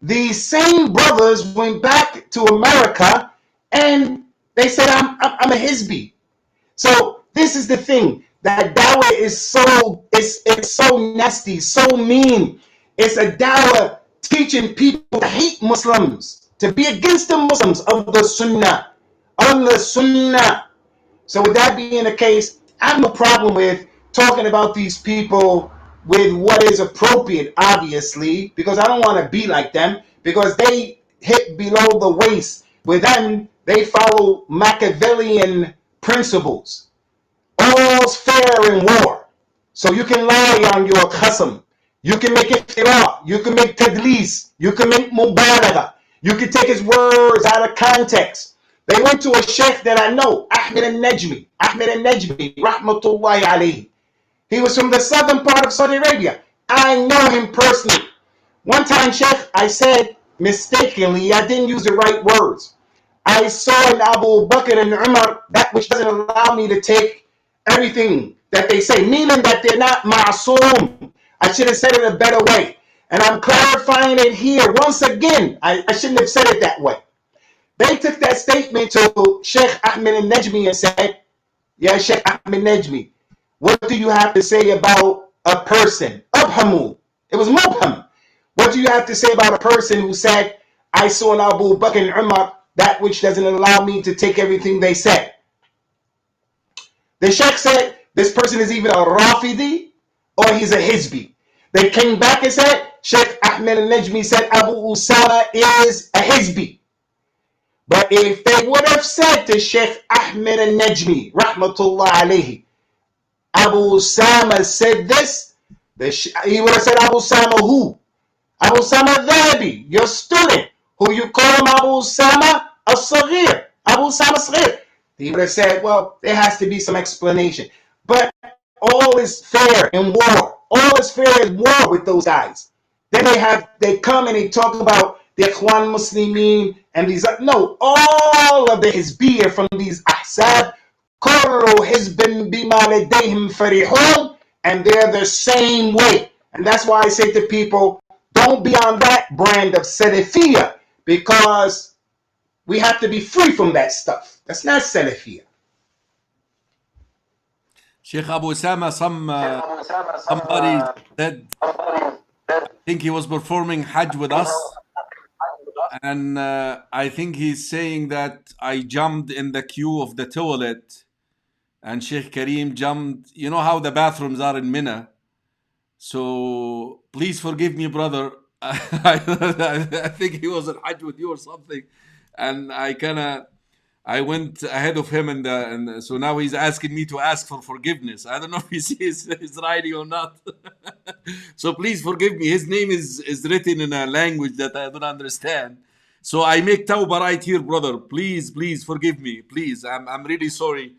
These same brothers went back to America and they said, I'm a Hizbi. So this is the thing. That dawah is it's so nasty, so mean. It's a dawah teaching people to hate Muslims, to be against the Muslims of the Sunnah. On the Sunnah. So with that being the case, I have no problem with talking about these people with what is appropriate, obviously, because I don't want to be like them, because they hit below the waist. With them, they follow Machiavellian principles. All's fair in war. So you can lie on your qasam. You can make iftira. You can make tadlis. You can make mubalagha. You can take his words out of context. They went to a sheikh that I know, Ahmed al-Najmi, rahmatullahi alayhi. He was from the southern part of Saudi Arabia. I know him personally. One time, Sheikh, I said mistakenly, I didn't use the right words. I saw in Abu Bakr and Umar that which doesn't allow me to take everything that they say, meaning that they're not ma'soom. I should have said it a better way. And I'm clarifying it here once again. I shouldn't have said it that way. They took that statement to Sheikh Ahmed al-Najmi and said, yeah, Sheikh Ahmed Najmi, what do you have to say about a person? Abhamu. It was Mubham. What do you have to say about a person who said, I saw in Abu Bakr and Umar that which doesn't allow me to take everything they said? The Sheikh said, this person is either a Rafidi or he's a Hizbi. They came back and said, Sheikh Ahmed al-Najmi said Abu Usamah is a Hizbi. But if they would have said to Sheikh Ahmed al-Najmi, rahmatullah alayhi, Abu Usamah said this, he would have said Abu Usamah who? Abu Usamah al-Thahabi, your student, who you call him Abu Usamah al-Saghir, Abu Usamah al-Saghir. He would have said, well, there has to be some explanation. But all is fair in war. All is fair in war with those guys. Then they come and they talk about the Ikhwan Muslimin and these, no, all of the Hizbiyah from these Ahzab, Kullu Hizbin bima ladayhim farihun, and they're the same way. And that's why I say to people, don't be on that brand of Salafiyah, because we have to be free from that stuff. That's not Salafiyah. Sheikh Abu Usama, somebody said, I think he was performing Hajj with us, and I think he's saying that I jumped in the queue of the toilet, and Sheikh Karim jumped. You know how the bathrooms are in Mina. So please forgive me, brother. I think he was at Hajj with you or something, and I went ahead of him, and so now he's asking me to ask for forgiveness. I don't know if he's writing or not. So please forgive me. His name is written in a language that I don't understand. So I make tawbah right here, brother. Please forgive me. Please, I'm really sorry.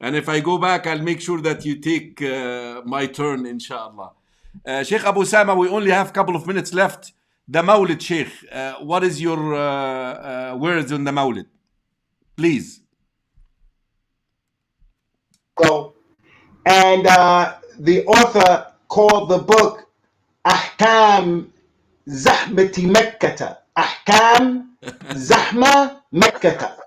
And if I go back, I'll make sure that you take my turn, inshallah. Sheikh Abu Usama, we only have a couple of minutes left. The Mawlid, Sheikh. What is your words on the Mawlid? Please. Go. And the author called the book Ahkam Zahmati Mekkata. Ahkam Zahma Mekkata.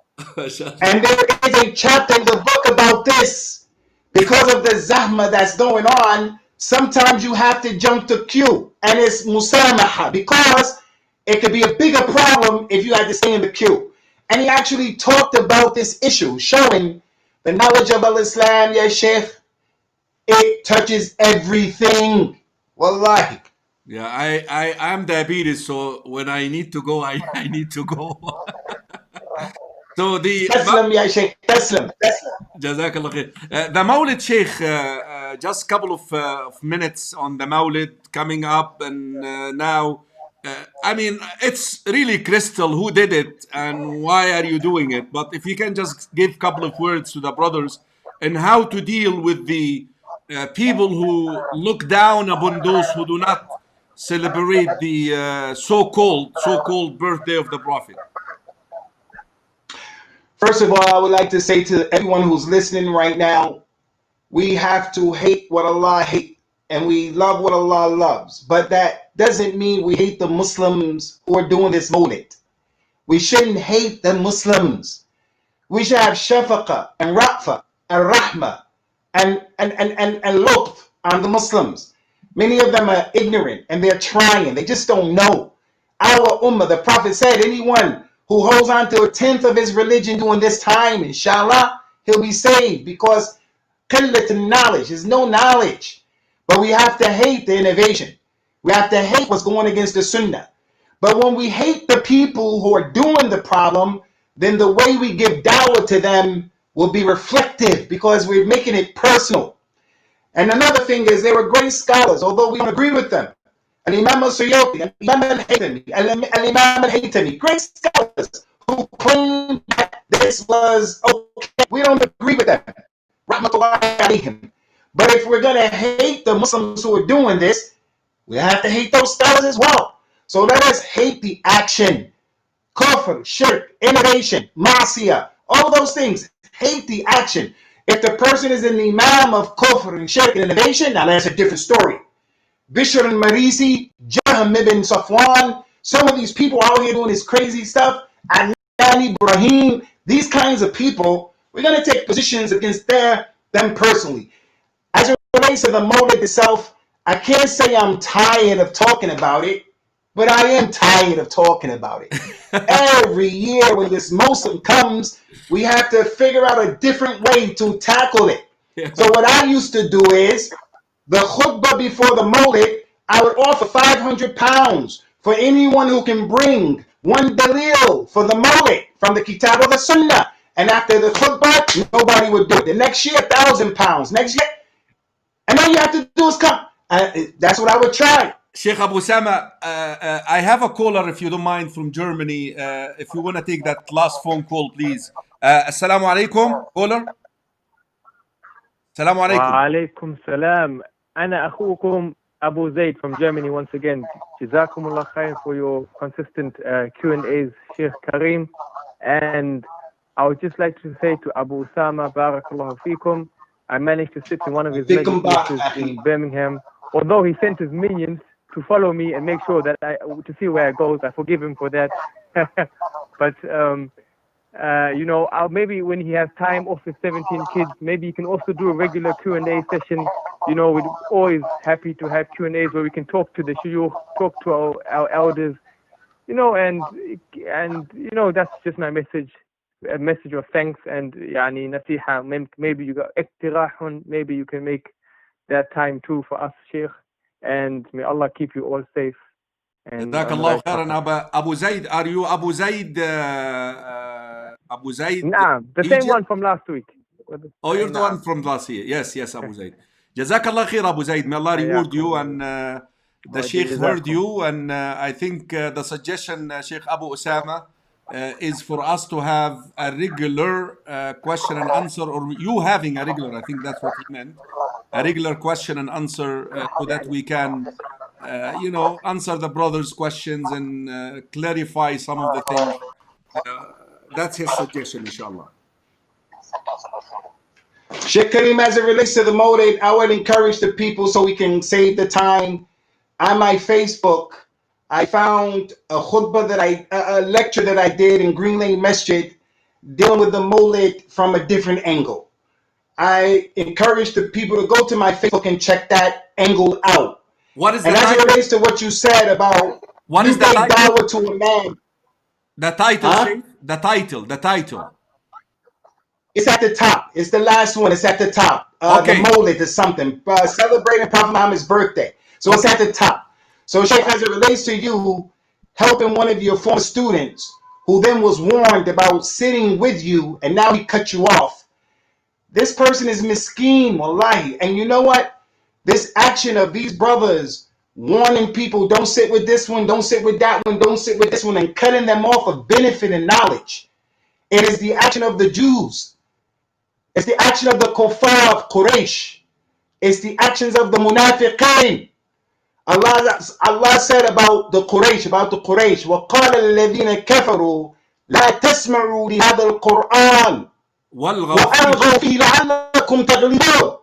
And there is a chapter in the book about this. Because of the Zahma that's going on, sometimes you have to jump the queue. And it's Musamaha, because it could be a bigger problem if you had to stay in the queue. And he actually talked about this issue, showing the knowledge of Al-Islam, ya Sheikh, it touches everything. Wallahi. Yeah, I'm diabetes, so when I need to go, I need to go. So the Taslim, ya Sheikh. Taslim. Jazakallah khair. The Mawlid, Sheikh, just a couple of minutes on the Mawlid coming up, and now, I mean, it's really crystal who did it and why are you doing it. But if you can just give a couple of words to the brothers and how to deal with the people who look down upon those who do not celebrate the so-called birthday of the Prophet. First of all, I would like to say to everyone who's listening right now, we have to hate what Allah hates and we love what Allah loves. But that doesn't mean we hate the Muslims who are doing this Mawlid. We shouldn't hate the Muslims. We should have shafaqah and ra'fa and rahmah and lutf on the Muslims. Many of them are ignorant and they're trying. They just don't know. Our ummah, the Prophet said, anyone who holds on to a tenth of his religion during this time, inshallah, he'll be saved, because qillat knowledge is no knowledge. But we have to hate the innovation. We have to hate what's going against the sunnah. But when we hate the people who are doing the problem, then the way we give dawah to them will be reflective, because we're making it personal. And another thing is, they were great scholars, although we don't agree with them. Imam al-Suyuti, Imam al-Imam al-Haytami, great scholars who claim that this was okay. We don't agree with them. Rahmatullahi alayhim. But if we're going to hate the Muslims who are doing this, we have to hate those scholars as well. So let us hate the action. Kufr, shirk, innovation, masiyah, all those things. Hate the action. If the person is an imam of kufr and shirk and innovation, now that's a different story. Bishr al-Marisi, Jahm ibn Safwan, some of these people out here doing this crazy stuff, and Ibrahim, these kinds of people, we're going to take positions against them personally. As it relates to the Mawlid itself, I can't say I'm tired of talking about it, but I am tired of talking about it. Every year when this Muslim comes, we have to figure out a different way to tackle it. So what I used to do is, the khutbah before the Mawlid, I would offer £500 for anyone who can bring one dalil for the Mawlid from the Kitab or the Sunnah. And after the khutbah, nobody would do it. The next year, £1,000. Next year, and all you have to do is come. That's what I would try. Sheikh Abu Usamah, I have a caller, if you don't mind, from Germany. If you want to take that last phone call, please. Assalamu alaikum, caller. Assalamu alaikum. Wa alaikum salam. أنا أخوكم Abu Zaid from Germany once again. Jazakumullah khair for your consistent Q&As, Sheikh Karim. And I would just like to say to Abu Usamah, Barakallahu feekum, I managed to sit in one of his majlises in Birmingham. Although he sent his minions to follow me and make sure that to see where it goes, I forgive him for that. But you know, maybe when he has time off his 17 kids, maybe he can also do a regular Q&A session. You know, we're always happy to have Q&As where we can talk to the shuyukh, talk to our elders, you know, and you know, that's just my message, a message of thanks and yani nasiha. Maybe you got iktirahun, maybe you can make that time too for us, Sheikh, and may Allah keep you all safe. Jazakallah khairan. Abu Zaid, are you Abu Zaid? Abu Zaid? Nah, the Egypt? same one from last week. Oh, you're the one from last year. Yes, Abu Zaid. Jazakallah khair, Abu Zaid. May Allah reward you. And the Sheikh heard you. And I think the suggestion, Sheikh Abu Usamah, is for us to have a regular question and answer, or you having a regular, I think that's what he meant, a regular question and answer so that we can, you know, answer the brothers' questions and clarify some of the things. That's his suggestion, inshallah. Sheikh Karim, as it relates to the Mawlid, I would encourage the people so we can save the time. On my Facebook, I found a khutbah a lecture that I did in Green Lane Masjid dealing with the Mawlid from a different angle. I encourage the people to go to my Facebook and check that angle out. What is the and title? As it relates to what you said about what is the title? To a man. The title, huh? The title. It's at the top. It's the last one. It's at the top. Okay. The Mawlid is something. Celebrating Prophet Muhammad's birthday. So it's at the top. So Sheikh, as it relates to you helping one of your former students who then was warned about sitting with you, and now he cut you off. This person is miskeen, wallahi. And you know what? This action of these brothers warning people, don't sit with this one, don't sit with that one, don't sit with this one, and cutting them off of benefit and knowledge. It is the action of the Jews. It's the action of the kuffar of Quraysh. It's the actions of the munafiqeen. Allah said about the Quraysh, وَقَالَ الَّذِينَ كَفَرُوا لَا تَسْمَعُوا لِهَذَا الْقُرْآنِ وَأَلْغَوْا فِيهِ لَعَلَّكُمْ تَغْلِبُونَ.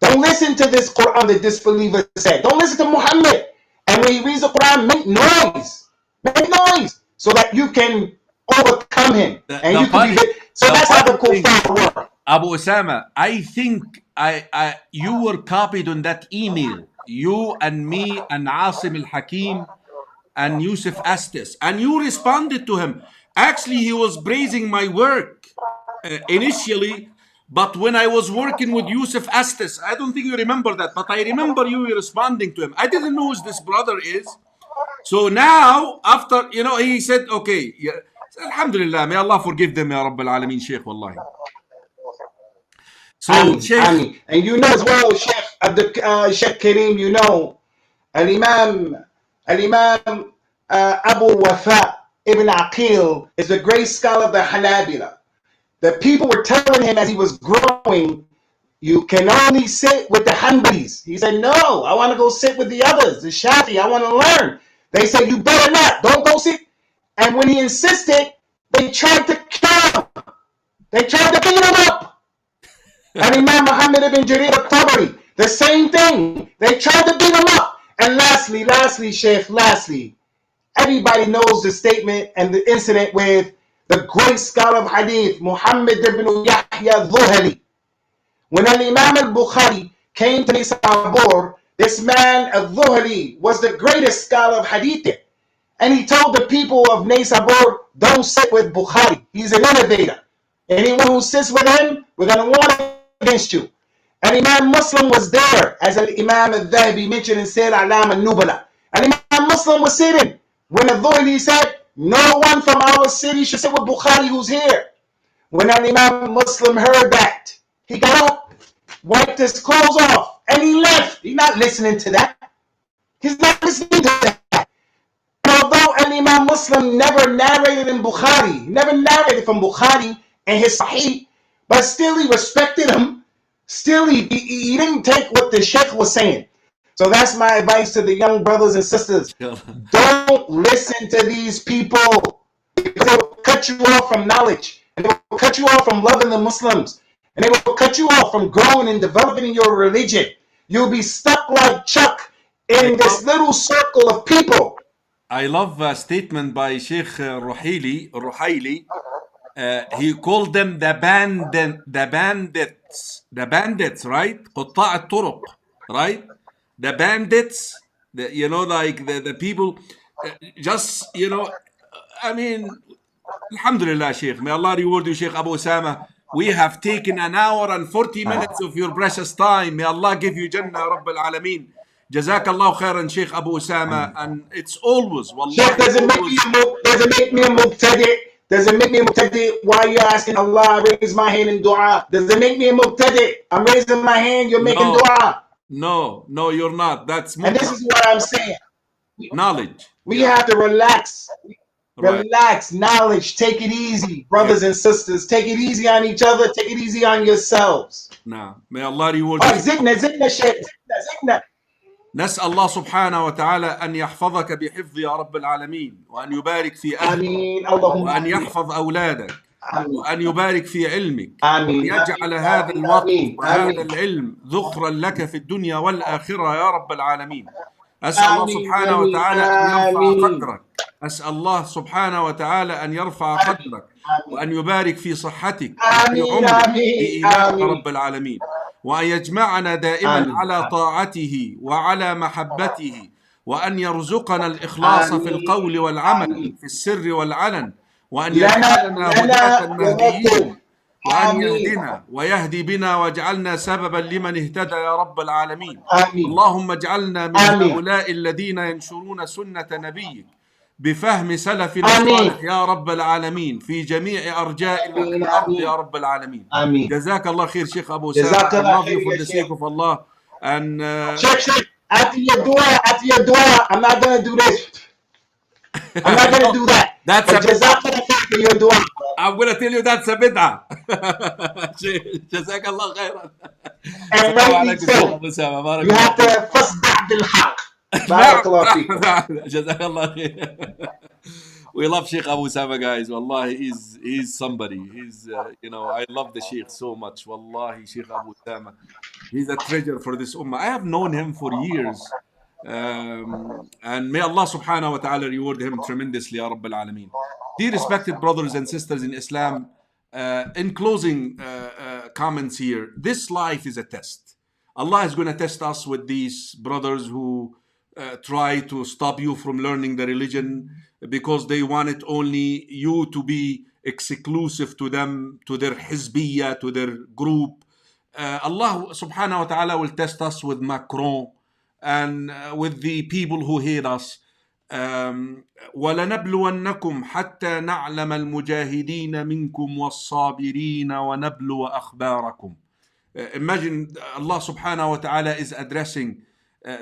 Don't listen to this Quran, the disbeliever said. Don't listen to Muhammad. And when he reads the Quran, make noise. Make noise so that you can overcome him. And you can be. So that's how the kuffar work. Abu Usamah, I think you were copied on that email. You and me and Asim al-Hakim and Yusuf Astis. And you responded to him. Actually, he was praising my work initially. But when I was working with Yusuf Astis, I don't think you remember that, but I remember you responding to him. I didn't know who this brother is. So now, after, he said, okay, yeah, alhamdulillah, may Allah forgive them, Ya Rabb al-Alameen, Sheikh, wallahi. So, Sheikh. And you know as well, Sheikh Karim, you know, Al-Imam Abu Wafa ibn Aqil is the great scholar of the Hanabila. The people were telling him as he was growing, you can only sit with the Hanbalis. He said, no, I want to go sit with the others, the Shafi, I want to learn. They said, you better not, don't go sit. And when he insisted, they tried to kill him. They tried to beat him up. And Imam Muhammad ibn Jarir al-Tabari, the same thing. They tried to beat him up. And lastly, Sheikh, everybody knows the statement and the incident with the great scholar of hadith, Muhammad ibn Yahya al-Dhuhali. When Imam al-Bukhari came to Nisabur, this man al-Dhuhali was the greatest scholar of hadith. And he told the people of Nisabur, don't sit with Bukhari. He's an innovator. Anyone who sits with him, we're going to warn against you. And Imam Muslim was there, as Imam al-Dhahabi mentioned in Sayyid Alam al-Nubala. And Imam Muslim was sitting when al-Dhuhali said, no one from our city should sit with Bukhari who's here. When an Imam Muslim heard that, he got up, wiped his clothes off, and he left. He's not listening to that. He's not listening to that. And although an Imam Muslim never narrated in Bukhari, never narrated from Bukhari and his Sahih, but still he respected him. Still he didn't take what the Sheikh was saying. So that's my advice to the young brothers and sisters. Don't listen to these people. They will cut you off from knowledge. And they will cut you off from loving the Muslims. And they will cut you off from growing and developing in your religion. You'll be stuck like Chuck in this little circle of people. I love a statement by Sheikh Ruhaili. He called them the bandits, right? قطاع الطرق, right? The bandits, the people, I mean, alhamdulillah, Sheikh. May Allah reward you, Sheikh Abu Usamah. We have taken an hour and 40 minutes of your precious time. May Allah give you Jannah, Rabb al-Alameen. Jazakallah khairan, Sheikh Abu Usamah. And it's always, wallahi. Sheikh, does it make me a mubtadi'? Does it make me a mubtadi' while you're asking Allah, raise my hand in dua? Does it make me a mubtadi'? I'm raising my hand, you're making dua. No, you're not. That's and this is what I'm saying. Knowledge. We have to relax. Relax. Knowledge. Take it easy, brothers and sisters. Take it easy on each other. Take it easy on yourselves. Nah. May Allah reward you. زدنا شيء. زدنا. نسأل الله سبحانه وتعالى أن يحفظك بحفظ يا رب العالمين وأن يبارك في أهلك وأن يحفظ أولادك وأن يبارك في علمك وأن يجعل هذا الوقت وهذا العلم ذخرا لك في الدنيا والآخرة يا رب العالمين. أسأل الله سبحانه وتعالى أن يرفع قدرك. أسأل الله سبحانه وتعالى أن يرفع قدرك وأن يبارك في صحتك وفي عمرك بإيمان رب العالمين وأن يجمعنا دائما على طاعته وعلى محبته وأن يرزقنا الإخلاص في القول والعمل في السر والعلن وأن يجعلنا هداة مهديين وأن يهدنا ويهدي بنا واجعلنا سببا لمن اهتدى يا رب العالمين. اللهم اجعلنا من هؤلاء الذين ينشرون سنة نبيك بفهم سلفنا الصالح يا رب العالمين في جميع أرجاء الأرض يا رب العالمين. جزاك الله خير شيخ أبو أسامة. I love you for the sake of Allah. And Sheikh, after your dua, I'm not gonna do this. I'm not gonna do that. That's a bid'ah. Your dua. I'm gonna tell you that's a bid'ah. جزاك الله خيرا. And rightly so. You have to fasda' bil haqq. Barakallah feekum. جزاك الله خير. We love Sheikh Abu Usamah, guys. Wallahi, he's somebody. He's I love the Sheikh so much. Wallahi, Sheikh Abu Usamah, he's a treasure for this ummah. I have known him for years, and may Allah subhanahu wa ta'ala reward him tremendously, ya Rabbil Alameen. Dear respected brothers and sisters in Islam, in closing comments here, this life is a test. Allah is going to test us with these brothers who try to stop you from learning the religion because they wanted only you to be exclusive to them, to their hizbiyya, to their group. Allah subhanahu wa ta'ala will test us with Macron and with the people who hate us. وَلَنَبْلُوَنَّكُمْ حَتَّى نَعْلَمَ الْمُجَاهِدِينَ مِنْكُمْ وَالصَّابِرِينَ وَنَبْلُوَ أَخْبَارَكُمْ. Imagine Allah subhanahu wa ta'ala is addressing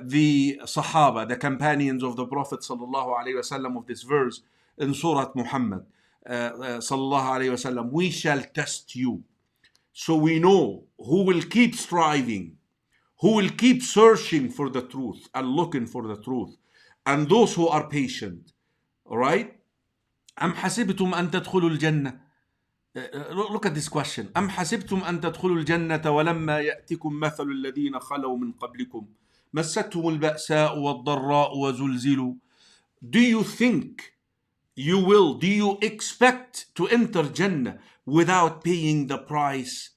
the Sahaba, the companions of the Prophet sallallahu alaihi wasallam of this verse in Surah Muhammad sallallahu alaihi wasallam. We shall test you, so we know who will keep striving, who will keep searching for the truth and looking for the truth, and those who are patient. All right? أم حسبتم أن تدخلوا الجنة. Look at this question. أم حسبتم أن تدخلوا الجنة ولما يأتكم مثل الذين خلوا من قبلكم مستهم البأساء والضراء وزلزلوا. Do you think you will, do you expect to enter Jannah without paying the price?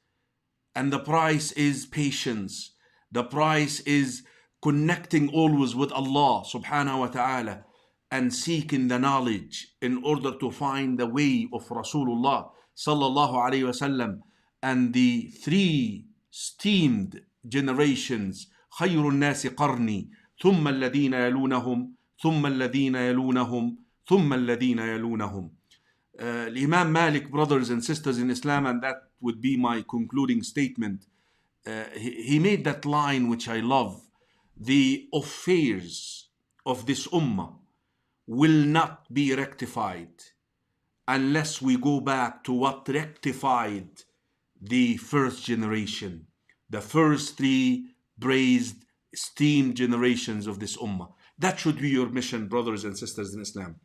And the price is patience. The price is connecting always with Allah subhanahu wa ta'ala and seeking the knowledge in order to find the way of Rasulullah sallallahu alayhi wasallam and the three esteemed generations. خير الناس قرني ثم الذين يلونهم ثم الذين يلونهم ثم الذين يلونهم. Imam Malik, brothers and sisters in Islam, and that would be my concluding statement. He made that line which I love. The affairs of this ummah will not be rectified unless we go back to what rectified the first generation, the first three praised, esteemed generations of this ummah. That should be your mission, brothers and sisters in Islam.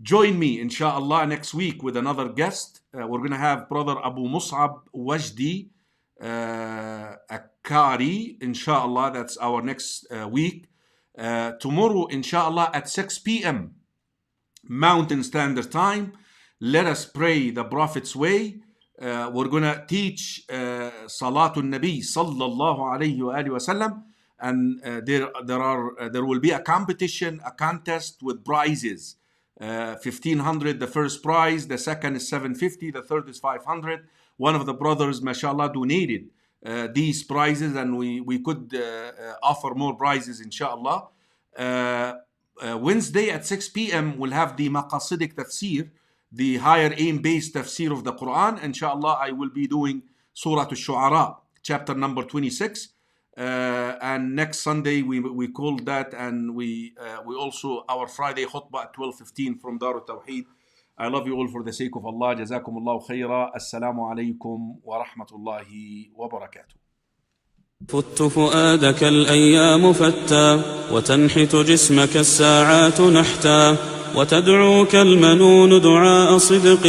Join me, inshallah, next week with another guest. We're going to have Brother Abu Mus'ab Wajdi Akari, inshallah. That's our next week. Tomorrow, inshallah, at 6 p.m. Mountain Standard Time. Let us pray the Prophet's way. We're going to teach Salatul Nabi sallallahu alayhi wa sallam, and there will be a competition, a contest with prizes. 1,500 the first prize, the second is 750, the third is 500. One of the brothers, mashallah, donated these prizes, and we could offer more prizes, inshallah. Wednesday at 6 p.m. we'll have the Maqasidic Tafsir, the higher aim-based tafsir of the Quran. Inshallah, I will be doing Surah Al-Shu'ara, chapter number 26. And next Sunday, we call that, and we also, our Friday khutbah at 12:15 from Darut Tawheed. I love you all for the sake of Allah. Jazakumullahu khaira. Assalamu alaikum wa rahmatullahi wa barakatuh. فت فؤادك الأيام فتى وتنحت جسمك الساعات نحتا وتدعوك المنون دعاء صدق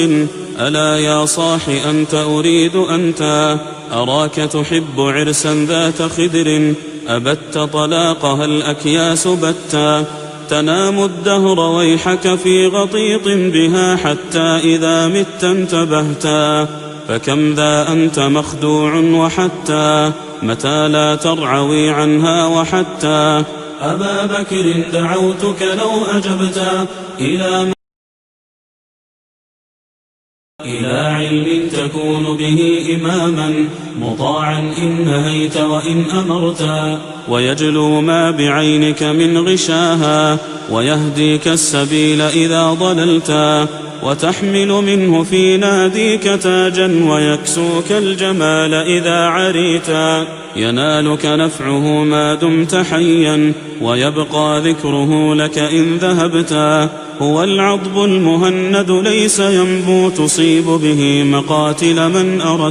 ألا يا صاح أنت أريد أنت أراك تحب عرسا ذات خدر أبت طلاقها الأكياس بتا تنام الدهر ويحك في غطيط بها حتى إذا مت انتبهتا فكم ذا أنت مخدوع وحتى متى لا ترعوي عنها وحتى أبا بكر دعوتك لو أجبتا إلى علم تكون به إماما مطاعا إن نهيت وإن أمرتا ويجلو ما بعينك من غشاها ويهديك السبيل إذا ضللتا، وتحمل منه في ناديك تاجا ويكسوك الجمال إذا عريتا، ينالك نفعه ما دمت حيا ويبقى ذكره لك إن ذهبتا، هو العضب المهند ليس ينبو تصيب به مقاتل من أردت